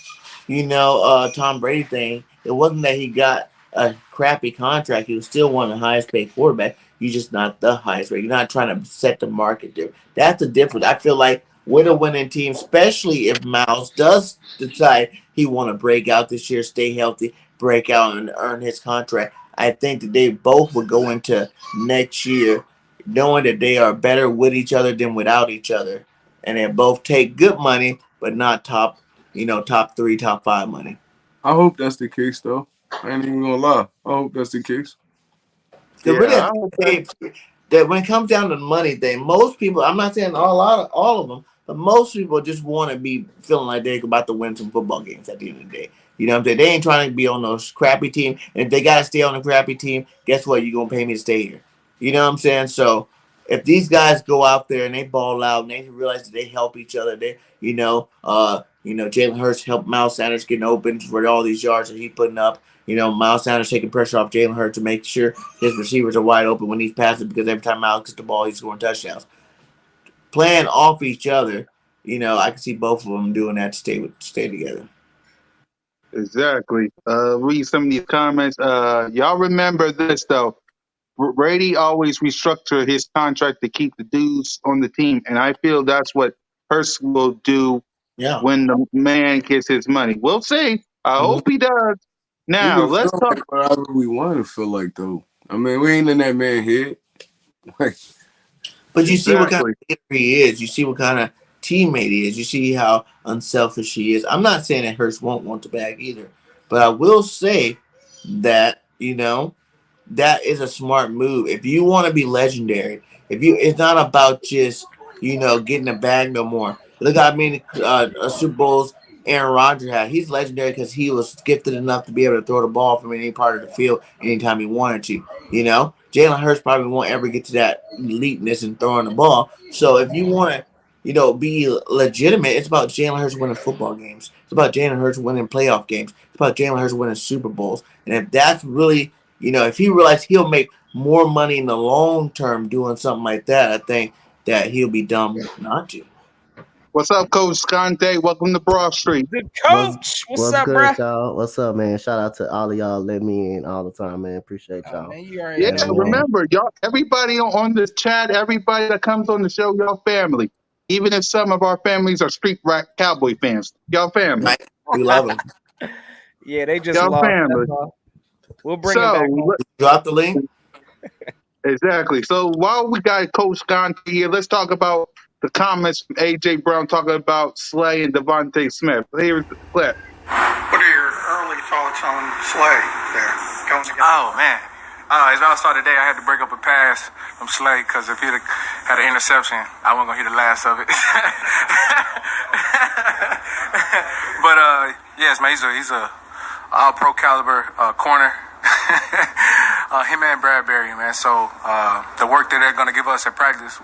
Speaker 3: Tom Brady thing, it wasn't that he got a crappy contract. He was still one of the highest paid quarterback. You're just not the highest rate. You're not trying to set the market there. That's the difference. I feel like with a winning team, especially if Miles does decide he want to break out this year, stay healthy, break out and earn his contract, I think that they both would go into next year knowing that they are better with each other than without each other. And they both take good money, but not top 3, top 5 money.
Speaker 4: I hope that's the case, though. I ain't even gonna lie. I hope that's the case.
Speaker 3: Because really, that when it comes down to the money thing, most people, I'm not saying all of them, but most people just want to be feeling like they're about to win some football games at the end of the day. You know what I'm saying? They ain't trying to be on those crappy team. And if they got to stay on a crappy team, guess what? You're going to pay me to stay here. You know what I'm saying? So if these guys go out there and they ball out and they realize that they help each other, Jalen Hurts helped Miles Sanders getting open for all these yards that he's putting up. Miles Sanders taking pressure off Jalen Hurts to make sure his receivers are wide open when he's passing, because every time Miles gets the ball, he's scoring touchdowns. Playing off each other, I can see both of them doing that to stay together.
Speaker 1: Exactly. Read some of these comments. Y'all remember this, though. Brady always restructured his contract to keep the dudes on the team, and I feel that's what Hurst will do when the man gets his money. We'll see. I hope he does. Now, let's talk.
Speaker 4: Like whatever we want to feel like, though. I mean, we ain't in that man's head.
Speaker 3: But you see what kind of leader he is. You see what kind of teammate he is. You see how unselfish he is. I'm not saying that Hurst won't want the bag either, but I will say that that is a smart move. If you want to be legendary, it's not about just getting the bag no more. Look how many Super Bowls Aaron Rodgers had. He's legendary because he was gifted enough to be able to throw the ball from any part of the field anytime he wanted to. Jalen Hurts probably won't ever get to that eliteness in throwing the ball. So if you want to, be legitimate, it's about Jalen Hurts winning football games. It's about Jalen Hurts winning playoff games. It's about Jalen Hurts winning Super Bowls. And if that's really, if he realizes he'll make more money in the long term doing something like that, I think that he'll be dumb not to.
Speaker 1: What's up, Coach Scante? Welcome to Broad Street.
Speaker 2: The coach. What's up,
Speaker 5: good,
Speaker 2: bro?
Speaker 5: y'all? What's up, man? Shout out to all of y'all letting me in all the time, man. Appreciate y'all.
Speaker 2: Man,
Speaker 1: remember, y'all, everybody on this chat, everybody that comes on the show, y'all family. Even if some of our families are street rat Cowboy fans, y'all family.
Speaker 3: Right. We love them.
Speaker 2: Yeah, they just
Speaker 1: y'all
Speaker 2: lost.
Speaker 1: Family.
Speaker 2: We'll bring them back home.
Speaker 3: Drop the link.
Speaker 1: Exactly. So while we got Coach Scante here, let's talk about the comments from A.J. Brown talking about Slay and Devontae Smith. Here's the clip.
Speaker 6: What are your early thoughts on Slay there?
Speaker 7: Oh, man. As I started today, I had to break up a pass from Slay because if he'd had an interception, I wasn't going to hear the last of it. But, yes, man, he's a all-pro caliber corner. Him and Bradbury, man. So the work that they're going to give us at practice,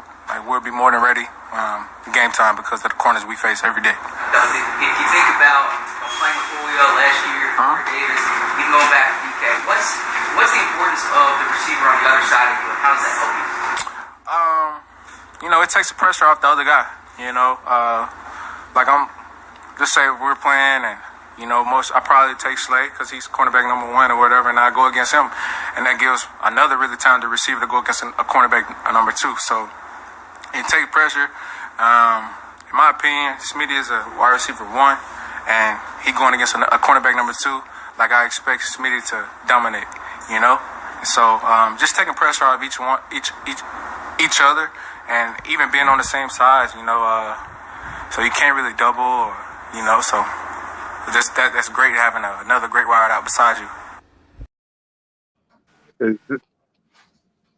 Speaker 7: we'll be more than ready game time because of the corners we face every day.
Speaker 8: If you think about playing with Julio last year, or Davis, even going back to DK, what's the importance of the receiver on the other side of you? How does that help you?
Speaker 7: It takes the pressure off the other guy. I'm just say if we're playing and I probably take Slay because he's cornerback number 1 or whatever, and I go against him, and that gives another really talented receiver to go against a cornerback number 2. So it takes pressure. In my opinion, Smitty is a wide receiver 1, and he going against a cornerback number 2. Like I expect Smitty to dominate, So just taking pressure off each other, and even being on the same size, so you can't really double, or so. That's great having another great wide out beside you.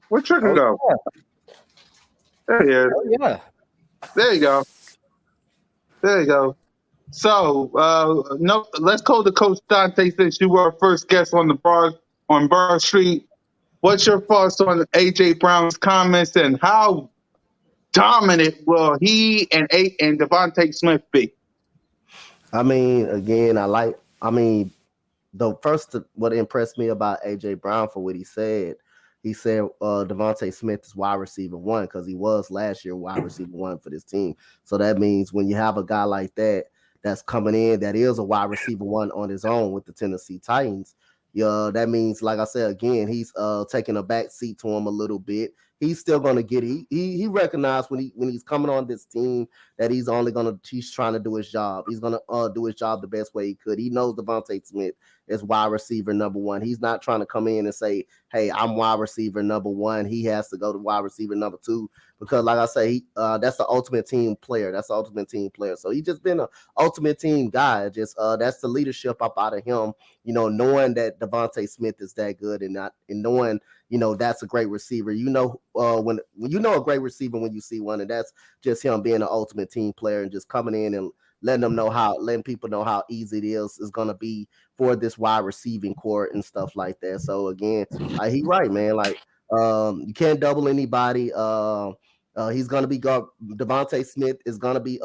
Speaker 1: Where'd Trigger go? There he is.
Speaker 2: Yeah.
Speaker 1: There you go. There you go. So, let's go to Coach Dante since you were our first guest on Broad Street. What's your thoughts on AJ Brown's comments and how dominant will he and Devontae Smith be?
Speaker 5: I mean, again, the first what impressed me about AJ Brown for what he said Devontae Smith is wide receiver one because he was last year wide receiver one for this team. So that means when you have a guy like that that's coming in that is a wide receiver one on his own with the Tennessee Titans, that means, like I said again, he's taking a back seat to him a little bit. He's still gonna get it. He recognized when he's coming on this team that he's trying to do his job. He's gonna do his job the best way he could. He knows Devontae Smith is wide receiver number one. He's not trying to come in and say, hey, I'm wide receiver number one. He has to go to wide receiver number two because, like I say, that's the ultimate team player. So he just been an ultimate team guy. Just that's the leadership up out of him, knowing that Devontae Smith is that good and knowing, that's a great receiver. When you know a great receiver when you see one, and that's just him being an ultimate team player and just coming in and letting people know how easy it is going to be for this wide receiving core and stuff like that. So again, he right, man. Like you can't double anybody. He's going to be Devontae Smith is going to be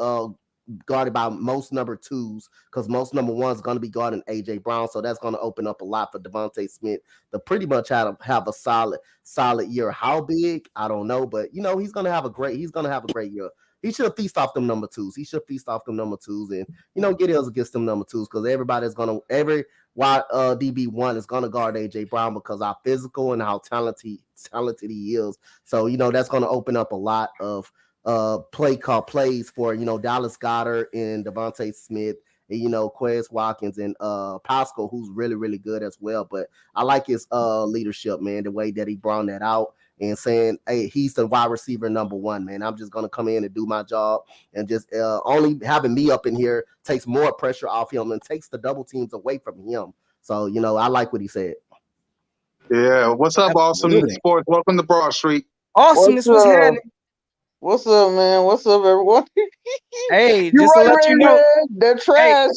Speaker 5: guarded by most number twos because most number ones going to be guarding AJ Brown. So that's going to open up a lot for Devontae Smith to pretty much have a solid year. How big? I don't know, but he's going to have a great year. He should feast off them number twos. And get his against them number twos because every DB1 is gonna guard AJ Brown because how physical and how talented he is. So that's gonna open up a lot of plays for Dallas Goedert and Devontae Smith and Quez Watkins and Pascal, who's really, really good as well. But I like his leadership, man, the way that he brought that out and saying, hey, he's the wide receiver number one, man. I'm just going to come in and do my job. And just only having me up in here takes more pressure off him and takes the double teams away from him. So, I like what he said.
Speaker 1: Yeah. What's up, Awesome Sports? Welcome to Broad Street.
Speaker 2: Awesomeness was happening.
Speaker 9: What's up, man? What's up, everyone?
Speaker 2: Hey, just to let you know,
Speaker 9: they're trash.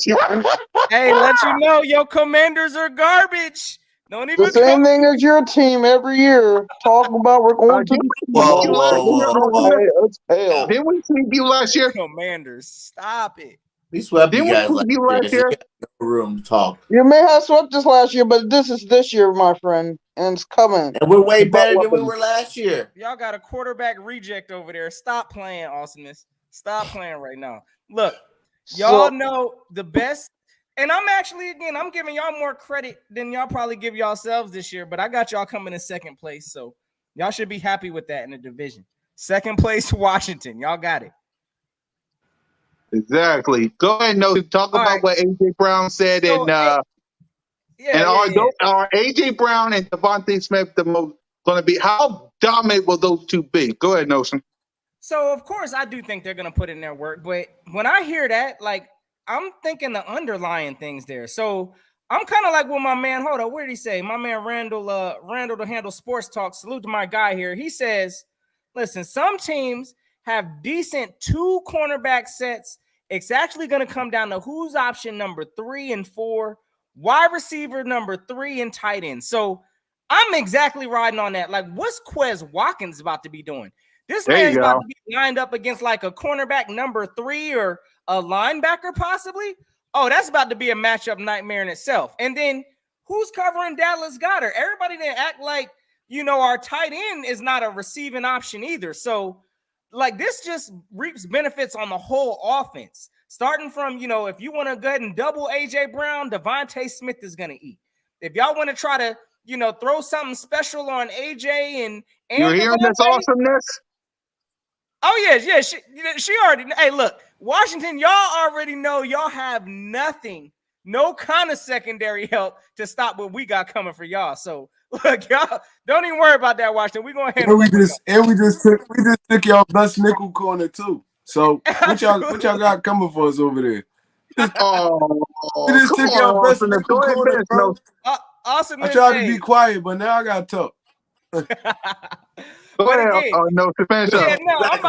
Speaker 2: Hey, let you know, your Commanders are garbage. Don't even
Speaker 9: the same thing as your team every year. Talk about we're going to
Speaker 1: the Didn't we sweep you last year?
Speaker 2: Commanders, stop it.
Speaker 3: We swept you guys last year. No room to talk.
Speaker 9: You may have swept us last year, but this is this year, my friend, and it's coming.
Speaker 3: And we're way better than we were last year.
Speaker 2: Y'all got a quarterback reject over there. Stop playing, Awesomeness. Stop playing right now. Look, y'all know the best. And I'm giving y'all more credit than y'all probably give yourselves this year, but I got y'all coming in second place. So y'all should be happy with that in the division. Second place, Washington. Y'all got it.
Speaker 1: Exactly. Go ahead, talk about what AJ Brown said. So, are AJ Brown and Devontae Smith the most going to be? How dominant will those two be? Go ahead, Notion.
Speaker 2: So, of course, I do think they're going to put in their work. But when I hear that, I'm thinking the underlying things there. So I'm kind of like with my man. Hold on, what did he say? My man Randall to handle sports talk. Salute to my guy here. He says, listen, some teams have decent 2 cornerback sets. It's actually going to come down to who's option number 3 and 4, wide receiver number 3, and tight end. So I'm exactly riding on that. What's Quez Watkins about to be doing? This man's about to be lined up against a cornerback number 3 or a linebacker possibly. Oh, that's about to be a matchup nightmare in itself. And then who's covering Dallas Goedert? Everybody didn't act like, our tight end is not a receiving option either. So this just reaps benefits on the whole offense. Starting from, if you want to go ahead and double AJ Brown, Devontae Smith is going to eat. If y'all want to try to, throw something special on AJ and
Speaker 1: you're hearing this awesomeness?
Speaker 2: Oh, yeah. She already. Hey, look, Washington, y'all already know y'all have nothing, no kind of secondary help to stop what we got coming for y'all. So, look, y'all don't even worry about that, Washington. We're going to handle it.
Speaker 4: We just took y'all best nickel corner, too. So, what y'all got coming for us over there? We just took y'all best nickel corner, bro.
Speaker 2: Awesome.
Speaker 4: I tried to be quiet, but now I got to talk.
Speaker 2: I'm about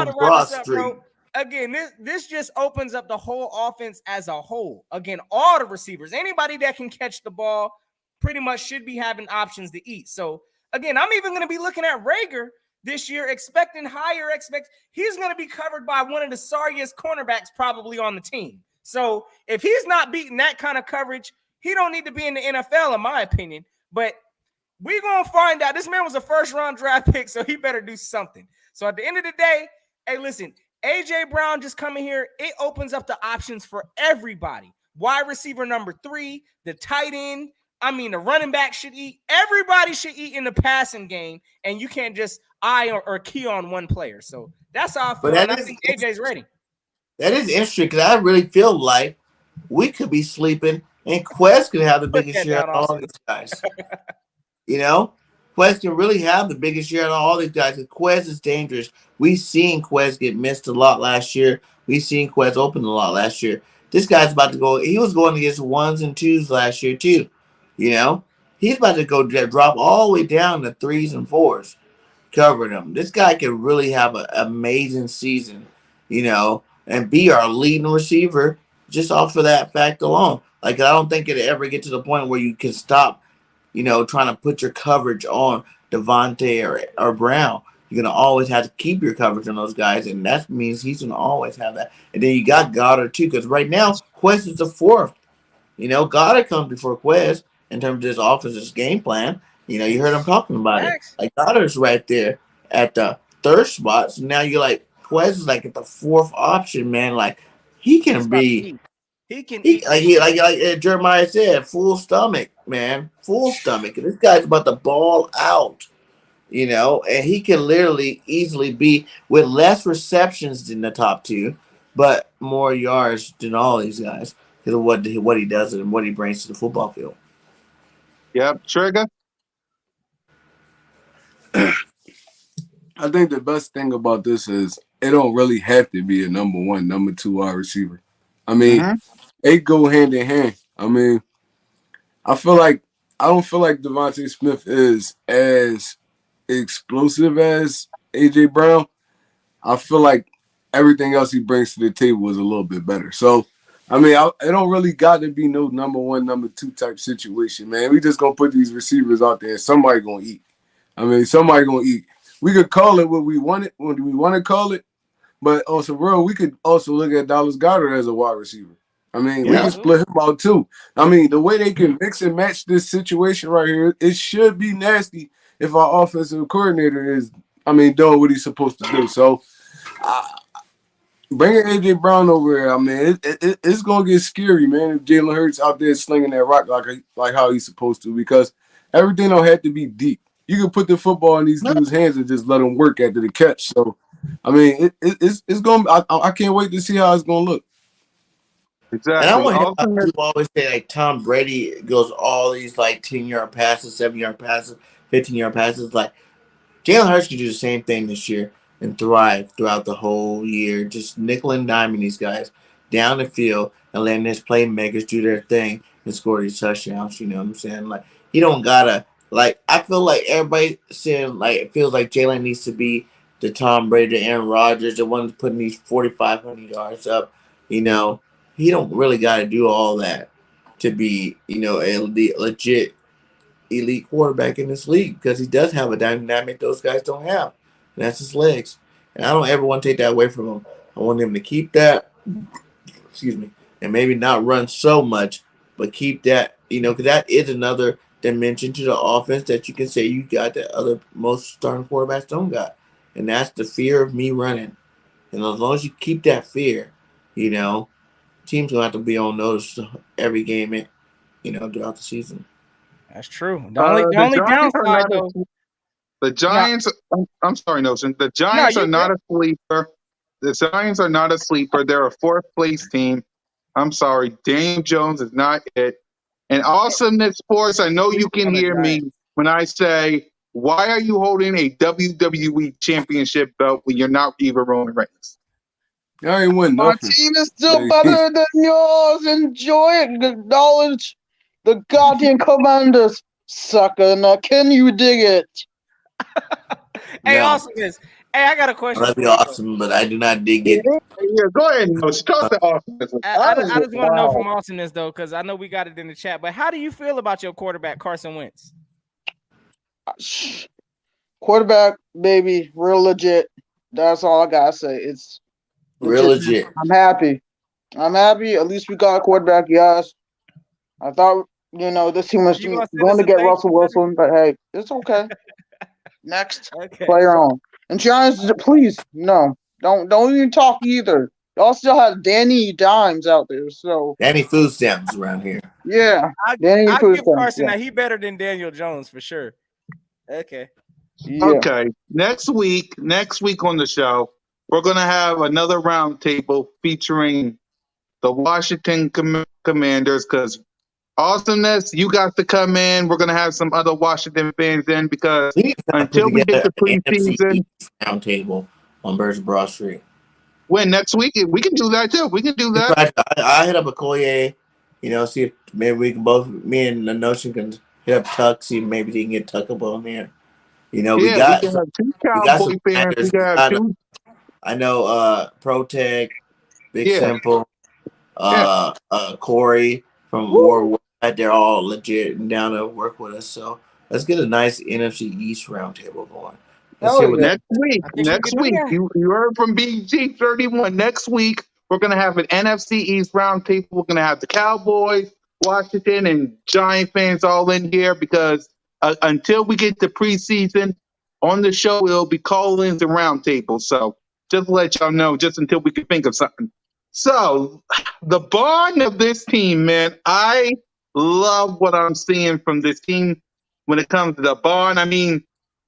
Speaker 2: to wrap this up,
Speaker 3: Street.
Speaker 2: bro. Again, this just opens up the whole offense as a whole. Again, all the receivers, anybody that can catch the ball pretty much should be having options to eat. So, Again, I'm even going to be looking at Rager this year, expecting higher he's going to be covered by one of the sorriest cornerbacks probably on the team. So if he's not beating that kind of coverage, he don't need to be in the NFL, in my opinion. But we're going to find out. This man was a first-round draft pick, so he better do something. So at the end of the day, hey, listen, A.J. Brown just coming here, it opens up the options for everybody. Wide receiver number 3, the tight end, the running back should eat. Everybody should eat in the passing game, and you can't just or key on one player. So that's how I feel, and I think AJ's ready.
Speaker 3: That is interesting because I really feel like we could be sleeping, and Quest could have the biggest share of all these guys. Quest can really have the biggest share of all these guys. Quest is dangerous. We seen Quest get missed a lot last year. We seen Quest open a lot last year. This guy's about to go. He was going against 1s and 2s last year too. He's about to go drop all the way down to 3s and 4s, covering them. This guy can really have an amazing season, and be our leading receiver just off of that fact alone. Like, I don't think it'll ever get to the point where you can stop, trying to put your coverage on Devontae or Brown. You're going to always have to keep your coverage on those guys, and that means he's going to always have that. And then you got Goddard, too, because right now, Quest is the 4th. Goddard comes before Quest in terms of this offense's game plan. You heard him talking about it. Like, Goddard's right there at the 3rd spot. So now you're like, Quest is like at the 4th option, man. Like, he can be. He can eat. Like Jeremiah said, full stomach, man. Full stomach. And this guy's about to ball out, and he can literally easily be with less receptions than the top 2, but more yards than all these guys because of what he does and what he brings to the football field.
Speaker 1: Yep, Trigger.
Speaker 4: I think the best thing about this is it don't really have to be a number 1, number 2 wide receiver. They go hand in hand. I don't feel like Devontae Smith is as explosive as A.J. Brown. I feel like everything else he brings to the table is a little bit better. So, it don't really got to be no number 1, number 2 type situation, man. We just gonna put these receivers out there and somebody gonna eat. Somebody gonna eat. We could call it what we want it when we want to call it, but also, bro, we could also look at Dallas Goedert as a wide receiver. We can split him out too. The way they can mix and match this situation right here, it should be nasty if our offensive coordinator is, doing what he's supposed to do. So, bringing A.J. Brown over here, it's gonna get scary, man. If Jalen Hurts out there slinging that rock like how he's supposed to, because everything don't have to be deep. You can put the football in these dudes' hands and just let them work after the catch. So, it's gonna. I can't wait to see how it's gonna look.
Speaker 1: Exactly.
Speaker 3: And I want to hear people always say like Tom Brady goes all these like 10-yard passes, 7-yard passes, 15-yard passes. Like Jalen Hurts can do the same thing this year and thrive throughout the whole year, just nickel and diming these guys down the field and letting his playmakers do their thing and score these touchdowns. You know what I'm saying? Like he don't gotta like. I feel like everybody saying like it feels like Jalen needs to be the Tom Brady, the Aaron Rodgers, the ones putting these 4,500 yards up. He don't really got to do all that to be, a legit elite quarterback in this league because he does have a dynamic those guys don't have. And that's his legs. And I don't ever want to take that away from him. I want him to keep that, and maybe not run so much, but keep that, because that is another dimension to the offense that you can say you got that other most starting quarterbacks don't got. And that's the fear of me running. And as long as you keep that fear, teams gonna have to be on notice every game, throughout the season.
Speaker 2: That's true. The only downside though.
Speaker 1: The Giants. No. I'm sorry, Notion. The Giants are not a sleeper. The Giants are not a sleeper. They're a 4th place team. I'm sorry, Daniel Jones is not it. And Awesomeness Sports. I know you can hear me when I say, why are you holding a WWE Championship belt when you're not even Roman Reigns?
Speaker 4: I ain't win nothing.
Speaker 9: My team is still better than yours. Enjoy it. Acknowledge the goddamn Commanders, sucker. Now, can you dig it?
Speaker 2: Hey, Awesomeness. Hey, I got a question.
Speaker 3: That'd be awesome, but I do not dig it.
Speaker 1: Yeah, go ahead. Talk to Awesomeness.
Speaker 2: I just want to know from Awesomeness, though, because I know we got it in the chat, but how do you feel about your quarterback, Carson Wentz?
Speaker 9: quarterback, baby, real legit. That's all I gotta say. It's
Speaker 3: Real
Speaker 9: legit.
Speaker 3: legit.
Speaker 9: I'm happy. At least we got a quarterback. Yes, I thought this team was
Speaker 2: You gonna send
Speaker 9: going
Speaker 2: us
Speaker 9: to
Speaker 2: a
Speaker 9: get
Speaker 2: thank
Speaker 9: Russell
Speaker 2: you letter?
Speaker 9: Wilson, but hey, it's okay. Next
Speaker 2: Okay.
Speaker 9: player on. And Giants, please, no, don't even talk either. Y'all still have Danny Dimes out there, so
Speaker 3: Any food stamps around here.
Speaker 9: yeah,
Speaker 2: I
Speaker 9: Danny
Speaker 2: I give
Speaker 9: Pustin,
Speaker 2: Carson
Speaker 9: yeah,
Speaker 2: that he better than Daniel Jones for sure. Okay.
Speaker 9: yeah.
Speaker 1: Okay. Next week on the show, we're going to have another roundtable featuring the Washington Commanders because awesomeness, you got to come in. We're going to have some other Washington fans in because
Speaker 3: We need to put
Speaker 1: until we get
Speaker 3: together
Speaker 1: to
Speaker 3: an NFC
Speaker 1: preseason,
Speaker 3: East roundtable on Broad Street.
Speaker 1: when next week, we can do that too. We can do that.
Speaker 3: I hit up Okoye, see if maybe we can both, me and the Notion can hit up Tuck, see if maybe he can get Tuck up on there. We
Speaker 1: Yeah, we
Speaker 3: got
Speaker 1: can have two
Speaker 3: we got
Speaker 1: Cowboy
Speaker 3: some
Speaker 1: fans. We
Speaker 3: commanders.
Speaker 1: can have two.
Speaker 3: I know Protec, Big
Speaker 1: Yeah,
Speaker 3: Simple,
Speaker 1: yeah.
Speaker 3: Corey from
Speaker 9: Woo!
Speaker 3: War. They're all legit and down to work with us. So let's get a nice NFC East roundtable going. Let's
Speaker 9: Hell
Speaker 3: hear what
Speaker 9: yeah!
Speaker 3: they.
Speaker 2: I think we could do that.
Speaker 1: You heard from BG31. Next week, we're going to have an NFC East roundtable. We're going to have the Cowboys, Washington, and Giant fans all in here because until we get to preseason on the show, it'll be call-ins and roundtables. So just to let y'all know, just until we can think of something. So the bond of this team, man, I love what I'm seeing from this team when it comes to the bond. I mean,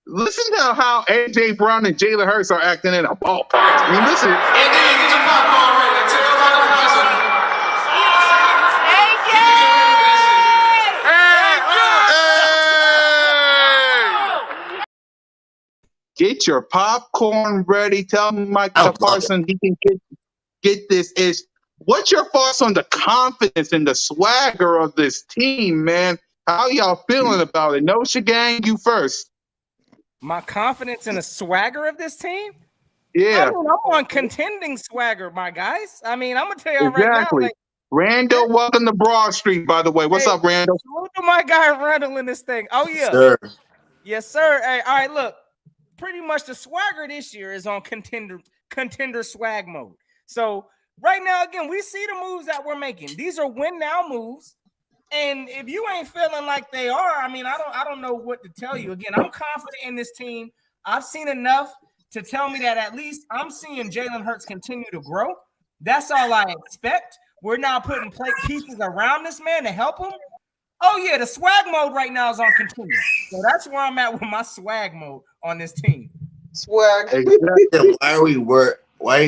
Speaker 1: listen to how A.J. Brown and Jalen Hurts are acting in a ballpark. I mean, listen.
Speaker 7: Get your popcorn ready. Tell Michael Tyson.
Speaker 1: Get your popcorn ready. Tell
Speaker 3: I
Speaker 1: Micah
Speaker 3: love it.
Speaker 1: Parsons he can get this. What's your thoughts on the confidence and the swagger of this team, man? How y'all feeling about it? Notia Gang, you first.
Speaker 2: My confidence in the swagger of this team.
Speaker 1: Yeah,
Speaker 2: I'm on contending swagger, my guys. I'm gonna tell y'all right now.
Speaker 1: exactly. Randall, welcome to Broad Street, by the way. What's up, Randall?
Speaker 2: Salute to my guy Randall in this thing. Oh yeah,
Speaker 3: Sir.
Speaker 2: yes sir. Hey, all right, look. Pretty much the swagger this year is on contender swag mode. So right now, again, we see the moves that we're making. These are win now moves. And if you ain't feeling like they are, I don't know what to tell you. Again, I'm confident in this team. I've seen enough to tell me that at least I'm seeing Jalen Hurts continue to grow. That's all I expect. We're now putting pieces around this man to help him. Oh yeah, the swag mode right now is on continue. So that's where I'm at with my swag mode on this team.
Speaker 9: Swag.
Speaker 1: Exactly.
Speaker 3: Why are you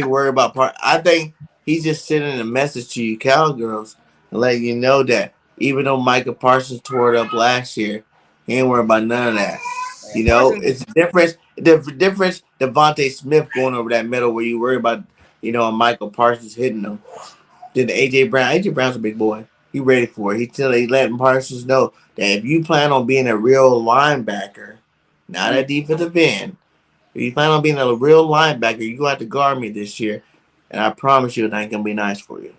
Speaker 3: worried about part? I think he's just sending a message to you cowgirls and letting you know that even though Micah Parsons tore it up last year, he ain't worried about none of that. It's the difference. The difference. Devontae Smith going over that middle where you worry about, Michael Parsons hitting him. Then AJ Brown. AJ Brown's a big boy. He ready for it. He letting Parsons know that if you plan on being a real linebacker, not a defensive end, if you plan on being a real linebacker, you have to guard me this year, and I promise you it ain't gonna be nice for you.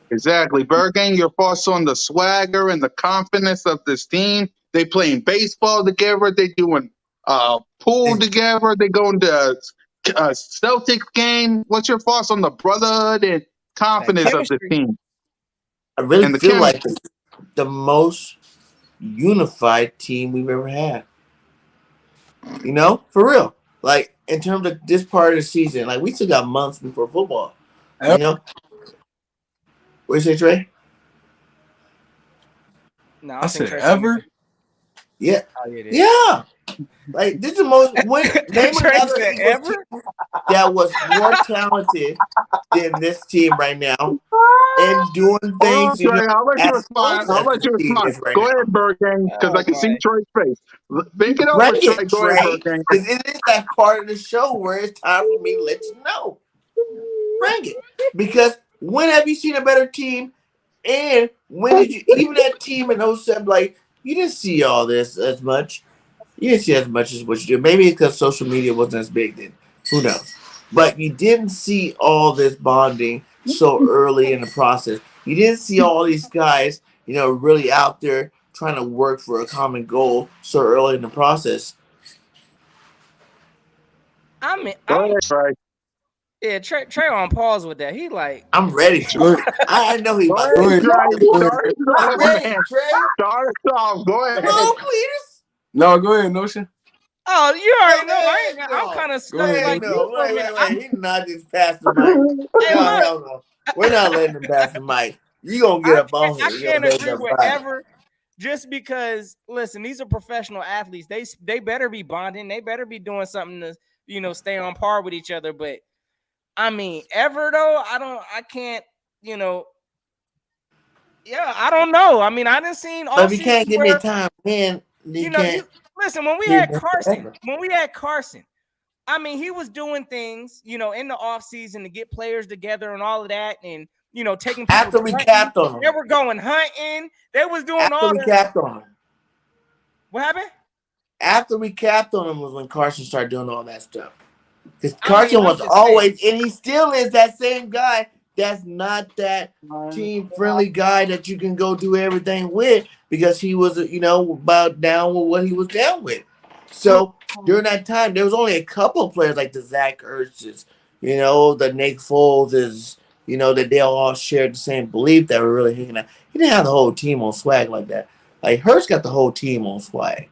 Speaker 1: Exactly. Bergang, your thoughts on the swagger and the confidence of this team? They playing baseball together. They doing pool together. They going to a Celtics game. What's your thoughts on the brotherhood and confidence of this team
Speaker 3: I really
Speaker 1: and the
Speaker 3: feel like
Speaker 1: chemistry?
Speaker 3: the most unified team we've ever had. For real. Like in terms of this part of the season, like we still got months before football. You know, what you say, Trey?
Speaker 2: No,
Speaker 4: I said ever.
Speaker 3: Yeah,
Speaker 2: Oh, yeah,
Speaker 3: yeah. Like this is the most. Name
Speaker 2: Trey
Speaker 3: another
Speaker 2: said
Speaker 3: Eagles
Speaker 2: ever?
Speaker 3: team that was more talented than this team right now and doing
Speaker 1: Oh,
Speaker 3: things,
Speaker 1: Trey, I'll let you
Speaker 3: as
Speaker 1: respond.
Speaker 3: close
Speaker 1: I'll
Speaker 3: as
Speaker 1: let
Speaker 3: this
Speaker 1: you
Speaker 3: team
Speaker 1: respond.
Speaker 3: is right
Speaker 1: Go
Speaker 3: now.
Speaker 1: ahead, Bergang, because I
Speaker 2: Oh
Speaker 1: can see
Speaker 2: my.
Speaker 1: Trey's face. Think it over,
Speaker 3: Bring
Speaker 1: Trey.
Speaker 3: it,
Speaker 1: Go ahead,
Speaker 3: Trey,
Speaker 1: Bergang.
Speaker 3: because it is that part of the show where it's time for me to let you know. Bring it, because when have you seen a better team? And when did you even that team in 07, like you didn't see all this as much. You didn't see as much as what you did. Maybe because social media wasn't as big then. Who knows? But you didn't see all this bonding so early in the process. You didn't see all these guys, really out there trying to work for a common goal so early in the process.
Speaker 2: I mean,
Speaker 1: Go ahead, Trey.
Speaker 2: yeah, Trey on pause with that. He like,
Speaker 3: I'm ready.
Speaker 4: Go ahead.
Speaker 3: I know he
Speaker 1: Go
Speaker 3: about
Speaker 1: ahead,
Speaker 3: to
Speaker 4: Go
Speaker 3: say
Speaker 4: ahead.
Speaker 1: Trey.
Speaker 3: something.
Speaker 4: Go ahead.
Speaker 1: Start us
Speaker 3: I'm
Speaker 1: off,
Speaker 3: ready,
Speaker 1: man.
Speaker 3: Trey.
Speaker 1: Start us off. Go
Speaker 3: Come
Speaker 1: ahead.
Speaker 3: on, Cletus.
Speaker 4: No, go ahead, Notion.
Speaker 2: oh, you
Speaker 3: No,
Speaker 2: already know. I'm
Speaker 3: no.
Speaker 2: kind of
Speaker 4: Go ahead,
Speaker 2: like
Speaker 4: Notion.
Speaker 2: you
Speaker 3: No,
Speaker 2: for a minute.
Speaker 3: wait. He not just pass the mic.
Speaker 2: Hey,
Speaker 3: No,
Speaker 2: look,
Speaker 3: hell no. We're not letting him pass the mic. You gonna get up on here.
Speaker 2: I
Speaker 3: You
Speaker 2: can't
Speaker 3: gonna make
Speaker 2: agree
Speaker 3: up
Speaker 2: with
Speaker 3: right.
Speaker 2: ever. Just because, listen, these are professional athletes. They better be bonding. They better be doing something to stay on par with each other. But I mean, ever though, I can't. Yeah, I don't know. I mean, I didn't seen
Speaker 3: But
Speaker 2: all
Speaker 3: if you
Speaker 2: season
Speaker 3: can't give me a
Speaker 2: where
Speaker 3: time, then you
Speaker 2: you
Speaker 3: can't
Speaker 2: listen when we
Speaker 3: give
Speaker 2: had
Speaker 3: me
Speaker 2: Carson.
Speaker 3: forever.
Speaker 2: I mean, he was doing things, in the off season to get players together and all of that, and taking people
Speaker 3: After we
Speaker 2: hunting.
Speaker 3: capped on
Speaker 2: They
Speaker 3: him.
Speaker 2: were going hunting. They was doing
Speaker 3: After
Speaker 2: all
Speaker 3: we
Speaker 2: that.
Speaker 3: capped on him.
Speaker 2: What happened?
Speaker 3: After we capped on him was when Carson started doing all that stuff. Because
Speaker 2: I mean,
Speaker 3: Carson
Speaker 2: I'm
Speaker 3: was
Speaker 2: just saying.
Speaker 3: always, and he still is that same guy that's not that team friendly guy that you can go do everything with because he was, about down with what he was down with. So during that time, there was only a couple of players like the Zach Ertz's, the Nick Foles is, that they all shared the same belief that were really hanging out. He didn't have the whole team on swag like that. Like Hurts got the whole team on swag.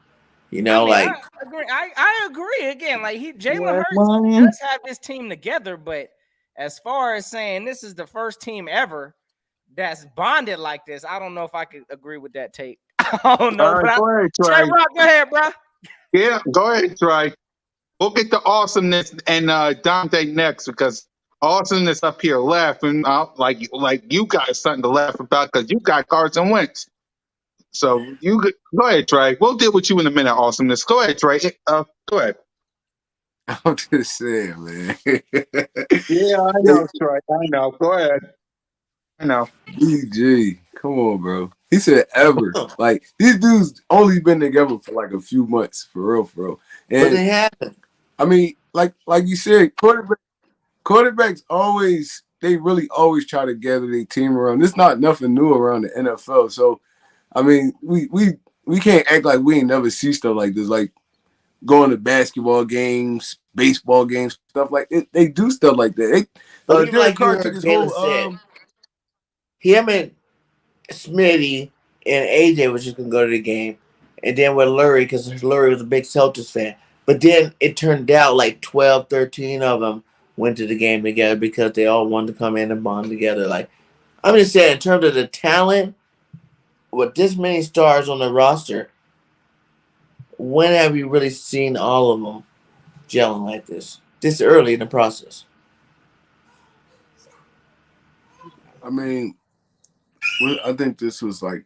Speaker 2: I mean,
Speaker 3: Like
Speaker 2: I agree. I agree. Again, like Jalen
Speaker 9: Yes,
Speaker 2: Hurts
Speaker 9: man.
Speaker 2: does have his team together, but as far as saying this is the first team ever that's bonded like this, I don't know if I could agree with that take. I don't know,
Speaker 1: All right,
Speaker 2: but
Speaker 1: go ahead,
Speaker 2: Trey
Speaker 1: Trey.
Speaker 2: Rock, go ahead, bro.
Speaker 1: Yeah, go ahead, Trey. We'll get to awesomeness and Dante next because awesomeness up here laughing like you got something to laugh about because you got Carson Wentz. So go ahead, Trey. We'll deal with you in a minute. Awesomeness. Go ahead, Trey. Go ahead.
Speaker 4: I'm just saying, man.
Speaker 1: Yeah, I
Speaker 4: Hey,
Speaker 1: know, Trey. I know. Go ahead. I know.
Speaker 4: BG, come on, bro. He said ever. Like these dudes only been together for like a few months, for real, for real.
Speaker 3: but
Speaker 4: And
Speaker 3: it happened.
Speaker 4: I mean, like you said, quarterbacks always they really always try to gather their team around. It's not nothing new around the NFL. So I mean, we can't act like we ain't never see stuff like this. Like going to basketball games, baseball games, stuff like it. They do stuff like that.
Speaker 3: But even
Speaker 4: Derek
Speaker 3: like you
Speaker 4: Carr took
Speaker 3: heard
Speaker 4: his
Speaker 3: Jalen
Speaker 4: whole
Speaker 3: said, him and Smitty and AJ was just gonna go to the game, and then with Lurie, because Lurie was a big Celtics fan. But then it turned out like 12, 13 of them went to the game together because they all wanted to come in and bond together. Like I'm just saying, in terms of the talent, with this many stars on the roster, when have you really seen all of them gelling like this early in the process?
Speaker 4: I mean, I think this was like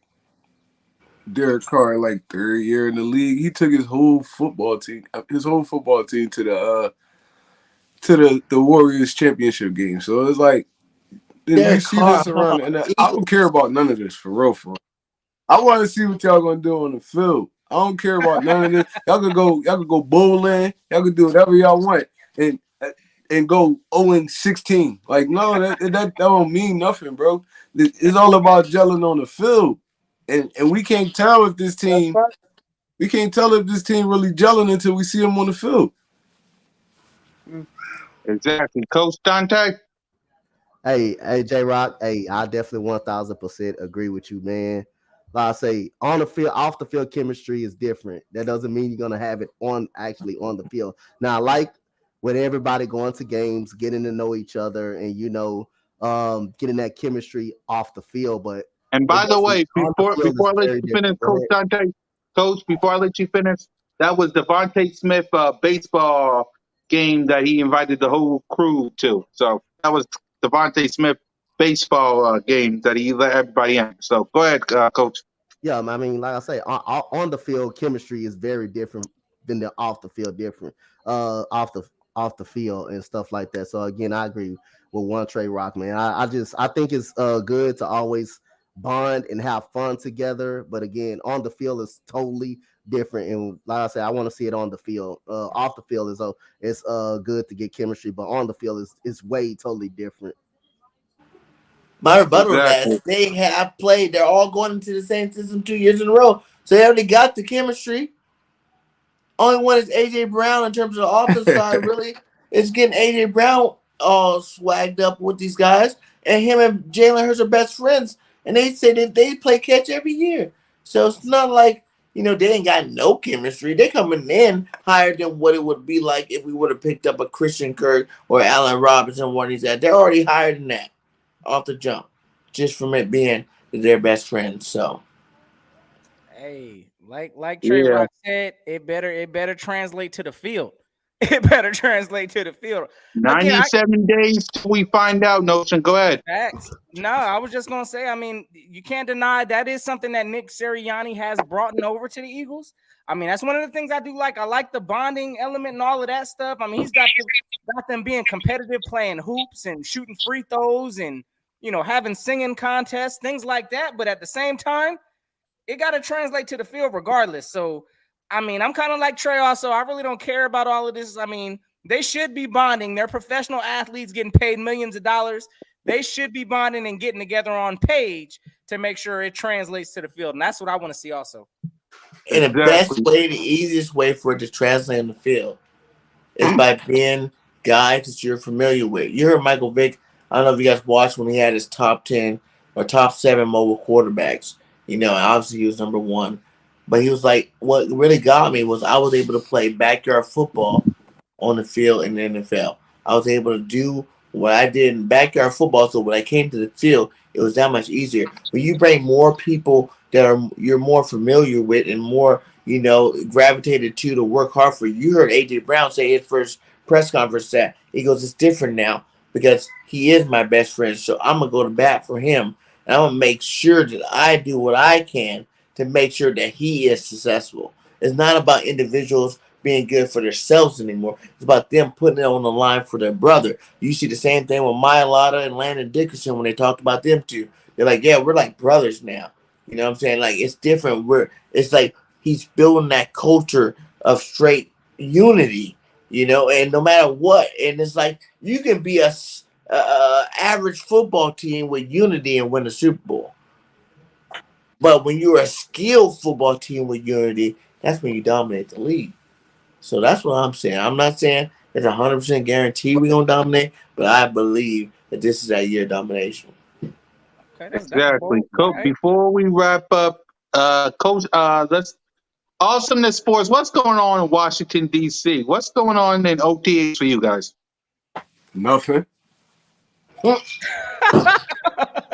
Speaker 4: Derek Carr, like third year in the league. He took his whole football team to the Warriors championship game. So it's like then you
Speaker 3: Derek
Speaker 4: see
Speaker 3: Carr,
Speaker 4: this
Speaker 3: I'm talking
Speaker 4: around,
Speaker 3: about
Speaker 4: and
Speaker 3: the
Speaker 4: I
Speaker 3: Eagles.
Speaker 4: don't care about none of this for real. For real. I want to see what y'all gonna do on the field. I don't care about none of this. Y'all could go bowling. Y'all could do whatever y'all want, and go 0-16. Like no, that don't mean nothing, bro. It's all about gelling on the field, and we can't tell if this
Speaker 9: That's
Speaker 4: team
Speaker 9: right.
Speaker 4: we can't tell if this team really gelling until we see them on the field.
Speaker 1: Exactly, Coach Dante.
Speaker 5: Hey, J Rock. Hey, I definitely 1000% agree with you, man. Like I say, on the field, off the field, chemistry is different. That doesn't mean you're gonna have it actually on the field. Now, I like with everybody going to games, getting to know each other, and getting that chemistry off the field. But
Speaker 1: And
Speaker 5: it
Speaker 1: by the
Speaker 5: doesn't
Speaker 1: way,
Speaker 5: on the field
Speaker 1: before
Speaker 5: is
Speaker 1: I let
Speaker 5: very
Speaker 1: you finish,
Speaker 5: different. Go
Speaker 1: Coach
Speaker 5: ahead.
Speaker 1: Dante, Coach, before I let you finish, that was Devontae Smith baseball game that he invited the whole crew to. So that was Devontae Smith baseball game that he let everybody in. So go ahead, Coach.
Speaker 5: Yeah, I mean, like I say, on the field, chemistry is very different than the off the field different. Off the field and stuff like that. So again, I agree with one Trey Rock, man. I think it's good to always bond and have fun together. But again, on the field is totally different. And like I said, I want to see it on the field. Off the field is good to get chemistry, but on the field is way totally different.
Speaker 3: My rebuttal to that
Speaker 1: Exactly.
Speaker 3: is they have played. They're all going into the same system 2 years in a row. So they already got the chemistry. Only one is AJ Brown in terms of the offense side. Really, it's getting AJ Brown all swagged up with these guys, and him and Jalen Hurts are best friends. And they say that they play catch every year. So it's not like they ain't got no chemistry. They're coming in higher than what it would be like if we would have picked up a Christian Kirk or Allen Robinson. One of these guys. They're already higher than that off the jump, just from it being their best friends. So.
Speaker 2: Hey, like Trey Rock said, it better translate to the field. It better translate to the field. Again,
Speaker 1: 97 days till we find out, Notion. Go ahead.
Speaker 2: Facts. No, I was just gonna say, I mean, you can't deny that is something that Nick Sirianni has brought over to the Eagles. I mean, that's one of the things I do like. I like the bonding element and all of that stuff. I mean, he's got them being competitive, playing hoops and shooting free throws and having singing contests, things like that. But at the same time, it got to translate to the field regardless. So, I mean, I'm kind of like Trey also. I really don't care about all of this. I mean, they should be bonding. They're professional athletes getting paid millions of dollars. They should be bonding and getting together on page to make sure it translates to the field. And that's what I want to see also.
Speaker 3: And the best way, the easiest way for it to translate in the field is by being guys that you're familiar with. You heard Michael Vick. I don't know if you guys watched when he had his top 10 or top 7 mobile quarterbacks. And obviously he was number 1. But he was like, what really got me was I was able to play backyard football on the field in the NFL. I was able to do what I did in backyard football. So when I came to the field, it was that much easier. When you bring more people that you're more familiar with and more, gravitated to work hard for. You heard AJ Brown say his first press conference that he goes, it's different now because he is my best friend. So I'm going to go to bat for him. And I'm going to make sure that I do what I can to make sure that he is successful. It's not about individuals being good for themselves anymore. It's about them putting it on the line for their brother. You see the same thing with Mailata and Landon Dickerson when they talked about them two. They're like, yeah, we're like brothers now. You know what I'm saying? Like, it's different. It's like he's building that culture of straight unity, and no matter what. And it's like you can be a average football team with unity and win the Super Bowl. But when you're a skilled football team with unity, that's when you dominate the league. So that's what I'm saying. I'm not saying it's 100% guarantee we're going to dominate, but I believe that this is that year of domination.
Speaker 2: Okay,
Speaker 1: exactly. Coach, before we wrap up, Coach, let's Awesomeness Sports. What's going on in Washington, D.C.? What's going on in OTAs for you guys?
Speaker 4: Nothing.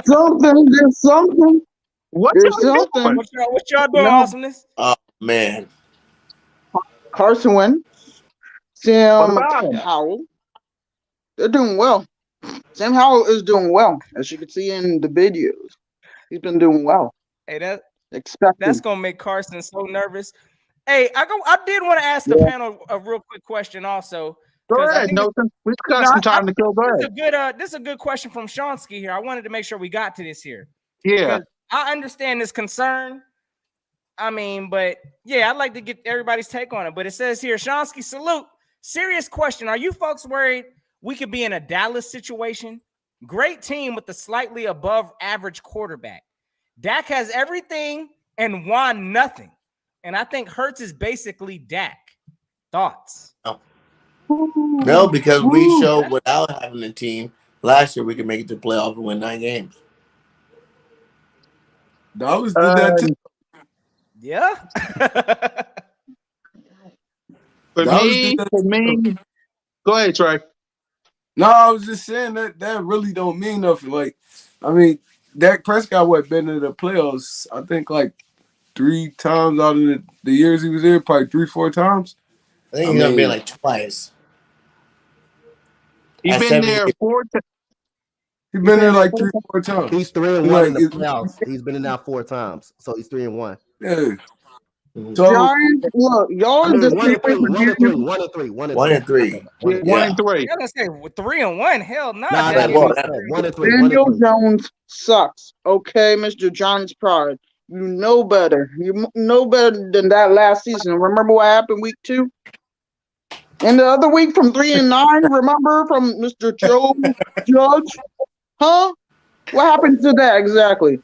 Speaker 9: Something. There's something.
Speaker 1: There's
Speaker 9: something.
Speaker 2: What y'all doing, Awesomeness?
Speaker 3: Oh, man.
Speaker 9: Carson Wentz, Sam Howell. They're doing well. Sam Howell is doing well, as you can see in the videos. He's been doing well.
Speaker 2: Hey, that's gonna make Carson so nervous. Hey, I did want to ask the panel a real quick question also.
Speaker 1: Go ahead, Nathan. We've got some time to go. Go ahead.
Speaker 2: This is a good question from Shonsky here. I wanted to make sure we got to this here.
Speaker 1: Yeah.
Speaker 2: I understand this concern. I mean, but yeah, I'd like to get everybody's take on it. But it says here, Shonsky, salute. Serious question. Are you folks worried we could be in a Dallas situation? Great team with a slightly above average quarterback. Dak has everything and won nothing. And I think Hurts is basically Dak. Thoughts?
Speaker 3: No, because we showed without having a team last year we could make it to the playoff and win 9 games.
Speaker 4: Dallas did that too.
Speaker 2: Yeah.
Speaker 1: For me, go ahead, Trey.
Speaker 4: No, I was just saying that really don't mean nothing. Like, I mean, Dak Prescott been in the playoffs, I think, like 3 times out of the years he was there, probably 3-4 times.
Speaker 3: I think he's gonna be like twice.
Speaker 1: He's been there 4 times.
Speaker 4: He's been there like 3-4 times.
Speaker 5: He's 3-1 in the playoffs. He's been in now 4 times, so he's 3-1.
Speaker 4: Yeah.
Speaker 9: So, Giants, look, y'all are just
Speaker 5: 1-3.
Speaker 2: I gotta say 3-1. Hell no.
Speaker 9: Daniel Jones sucks. Okay, Mr. John's pride. You know better. You know better than that last season. Remember what happened week 2? And the other week from 3-9, remember from Mr. Joe Judge? Huh? What happened to that exactly?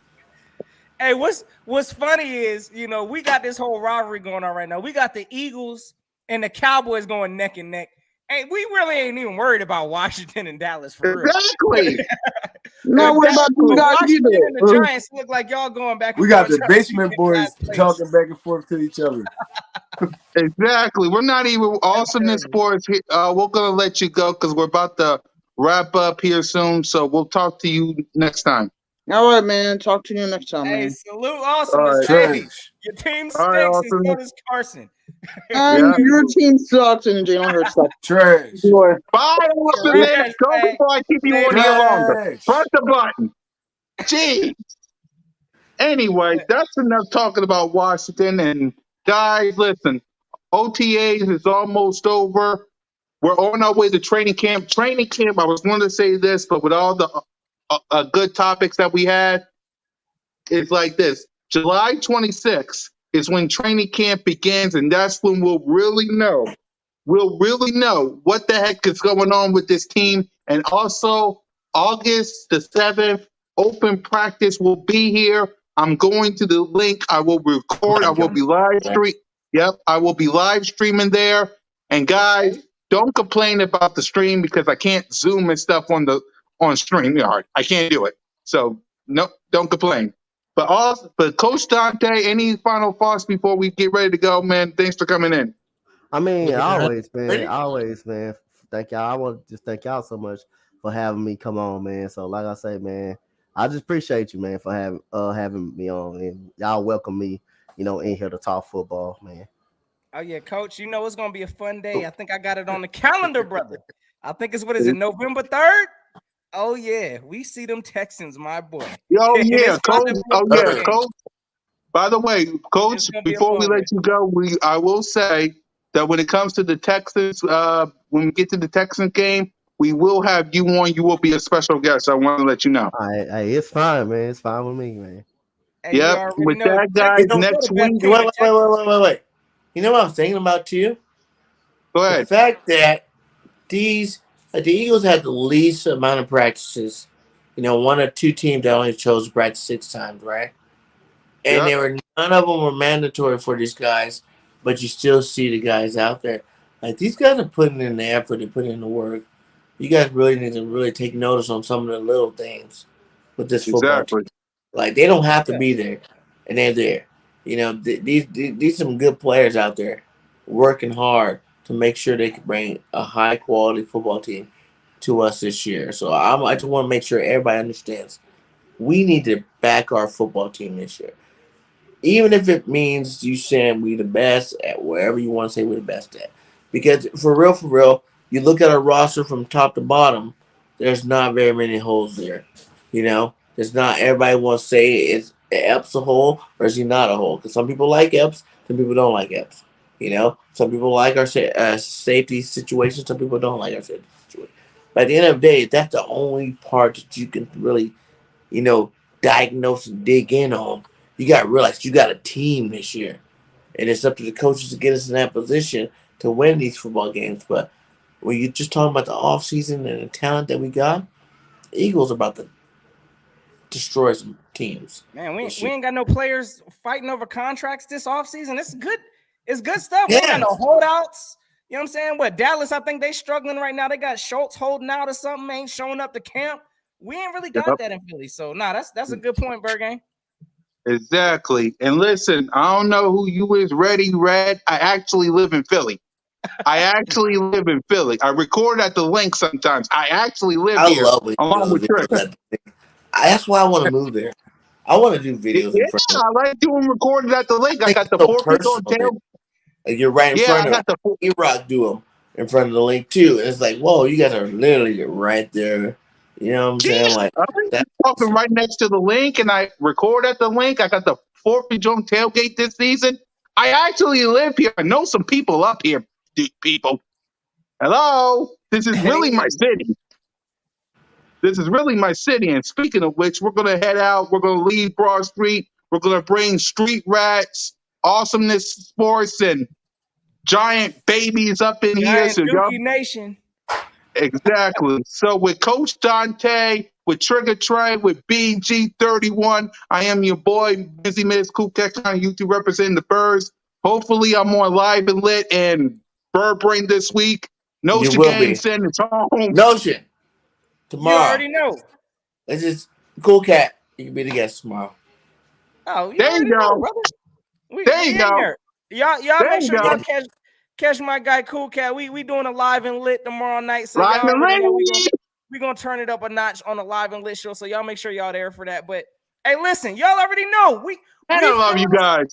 Speaker 2: Hey, what's funny is, we got this whole rivalry going on right now. We got the Eagles and the Cowboys going neck and neck. Hey, we really ain't even worried about Washington and Dallas for real.
Speaker 1: Exactly.
Speaker 9: Not worried about these guys
Speaker 2: Washington
Speaker 9: either.
Speaker 2: and the Giants look like y'all going back and
Speaker 4: We
Speaker 2: forth.
Speaker 4: got the
Speaker 2: trying to
Speaker 4: basement
Speaker 2: keep
Speaker 4: boys
Speaker 2: last place.
Speaker 4: talking back and forth to each other.
Speaker 1: Exactly. We're not even awesomeness sports. We're gonna let you go because we're about to wrap up here soon. So we'll talk to you next time.
Speaker 9: All right, man. Talk to you next time,
Speaker 2: Hey,
Speaker 9: man.
Speaker 2: salute
Speaker 1: All
Speaker 2: awesomeness.
Speaker 1: right.
Speaker 2: Hey,
Speaker 4: Trash.
Speaker 2: your team
Speaker 1: All right,
Speaker 2: stinks and so
Speaker 1: Awesomeness.
Speaker 2: does Carson.
Speaker 9: And your team sucks, and Jalen Hurts sucks.
Speaker 4: Trash.
Speaker 9: Boy.
Speaker 1: Bye, Awesomeness.
Speaker 2: Trash,
Speaker 1: Go
Speaker 2: man.
Speaker 1: before I keep you on here longer.
Speaker 4: Trash.
Speaker 1: Press the button. Gee. Anyway, that's enough talking about Washington. And guys, listen, OTAs is almost over. We're on our way to training camp. Training camp, I was going to say this, but with all the good topics that we had, it's like this. July 26th is when training camp begins, and that's when we'll really know. We'll really know what the heck is going on with this team. And also, August the 7th, open practice will be here. I'm going to the link. I will record. I will be live stream. Yep, I will be live streaming there. And guys, don't complain about the stream because I can't zoom and stuff on StreamYard. I can't do it. So no, don't complain. But Coach Dante, any final thoughts before we get ready to go, man? Thanks for coming in.
Speaker 5: I mean,
Speaker 3: Yeah.
Speaker 5: always, man. Thank y'all. I want to just thank y'all so much for having me come on, man. So, like I say, man, I just appreciate you, man, for having me on, and y'all welcome me, in here to talk football, man.
Speaker 2: Oh yeah, Coach. It's gonna be a fun day. I think I got it on the calendar, brother. I think it's November 3rd. Oh yeah, we see them Texans, my boy.
Speaker 1: Oh
Speaker 2: And
Speaker 1: yeah,
Speaker 2: it's about to
Speaker 1: Coach.
Speaker 2: be a
Speaker 1: Oh
Speaker 2: fun
Speaker 1: yeah,
Speaker 2: game.
Speaker 1: Coach. By the way, Coach,
Speaker 2: It's gonna be a
Speaker 1: before we
Speaker 2: fun
Speaker 1: let you go, I will say that when it comes to the Texans, when we get to the Texans game, we will have you on. You will be a special guest. I want to let you know.
Speaker 5: Hey, it's fine, man. It's fine with me, man.
Speaker 2: Hey, you
Speaker 1: Yep.
Speaker 2: already
Speaker 1: With
Speaker 2: know.
Speaker 1: that, guys,
Speaker 2: Texans are
Speaker 1: next
Speaker 2: the best
Speaker 1: week.
Speaker 2: team in Texas.
Speaker 3: Wait. You know what I'm thinking about too?
Speaker 1: Go
Speaker 3: The
Speaker 1: ahead.
Speaker 3: fact that the Eagles had the least amount of practices. One or two teams that only chose to practice 6 times, right? And
Speaker 1: Yep.
Speaker 3: none of them were mandatory for these guys, but you still see the guys out there. Like, these guys are putting in the effort, they're putting in the work. You guys really need to really take notice on some of the little things with this football team.
Speaker 1: Exactly.
Speaker 3: Like, they don't have to be there, and they're there. These some good players out there working hard to make sure they can bring a high quality football team to us this year. So I just want to make sure everybody understands we need to back our football team this year. Even if it means you saying we the best at wherever you want to say we're the best at. Because for real, you look at our roster from top to bottom, there's not very many holes there. There's not everybody wants to say is Epps a hole or is he not a hole? Because some people like Epps, some people don't like Epps. Some people like our safety situation, some people don't like our safety situation. But at the end of the day, that's the only part that you can really, diagnose and dig in on. You got to realize you got a team this year. And it's up to the coaches to get us in that position to win these football games. But when you're just talking about the offseason and the talent that we got, the Eagles are about to destroy some teams.
Speaker 2: Man, we ain't got no players fighting over contracts this offseason. It's good. It's good stuff. We ain't got no holdouts. You know what I'm saying? What, Dallas, I think they struggling right now. They got Schultz holding out or something, ain't showing up to camp. We ain't really got that in Philly. So, that's a good point, Bergang.
Speaker 1: Exactly. And listen, I don't know who you is, Ready Red. I actually live in Philly. I record at the link sometimes. I actually live
Speaker 3: I
Speaker 1: here
Speaker 3: love it.
Speaker 1: along with Trick.
Speaker 3: That's why I want to move there. I want to do videos in front of
Speaker 1: I like doing recorded at the link. I got the
Speaker 3: so
Speaker 1: 4 feet on
Speaker 3: personal.
Speaker 1: tail.
Speaker 3: Like, you're right in front of it. E-Rock do them in front of the link too. And it's like, whoa, you guys are literally right there. You know what I'm saying? Like,
Speaker 1: I'm talking right next to the link, and I record at the link. I got the 4th of June tailgate this season. I actually live here. I know some people up here. People, hello. This is really my city. And speaking of which, we're gonna head out. We're gonna leave Broad Street. We're gonna bring Street Rats, Awesomeness Sports, and Giant Babies up in here.
Speaker 2: Giant Dookie Nation.
Speaker 1: Exactly. So with Coach Dante, with Trigger Trey, with BG31. I am your boy, Busy Miss Cool Cat County YouTube representing the Birds. Hopefully, I'm more live and lit and bird brain this week. Notion
Speaker 3: will
Speaker 1: Gang
Speaker 3: be.
Speaker 1: send it home.
Speaker 3: Notion. Tomorrow.
Speaker 2: You already know.
Speaker 3: It's just Cool Cat. You can be the guest tomorrow.
Speaker 2: Oh, you
Speaker 1: There
Speaker 2: already
Speaker 1: you
Speaker 2: know,
Speaker 1: go.
Speaker 2: brother.
Speaker 1: There you
Speaker 2: in
Speaker 1: go.
Speaker 2: there. Y'all
Speaker 1: There
Speaker 2: make
Speaker 1: you
Speaker 2: sure
Speaker 1: go.
Speaker 2: y'all catch my guy Cool Cat. We doing a live and lit tomorrow night. So
Speaker 1: Live
Speaker 2: y'all
Speaker 1: and
Speaker 2: already know
Speaker 1: lit.
Speaker 2: we gonna turn it up a notch on the live and lit show. So y'all make sure y'all there for that. But hey, listen, y'all already know
Speaker 1: I love you guys.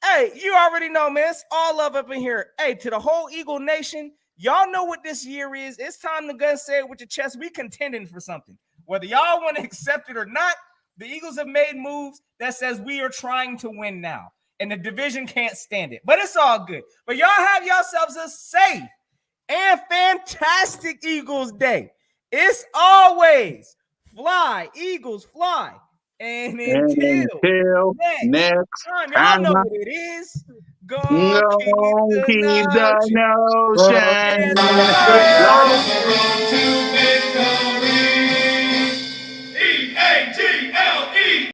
Speaker 2: Hey, you already know, man. It's all love up in here. Hey, to the whole Eagle Nation, y'all know what this year is. It's time to go say it with your chest. We contending for something. Whether y'all want to accept it or not, the Eagles have made moves that says we are trying to win now. And the division can't stand it. But it's all good. But y'all have yourselves a safe and fantastic Eagles day. It's always fly, Eagles, fly. And until next
Speaker 1: time,
Speaker 2: y'all know what it is. Go keep
Speaker 1: keep
Speaker 2: the
Speaker 1: the notion.
Speaker 2: notion. Yes,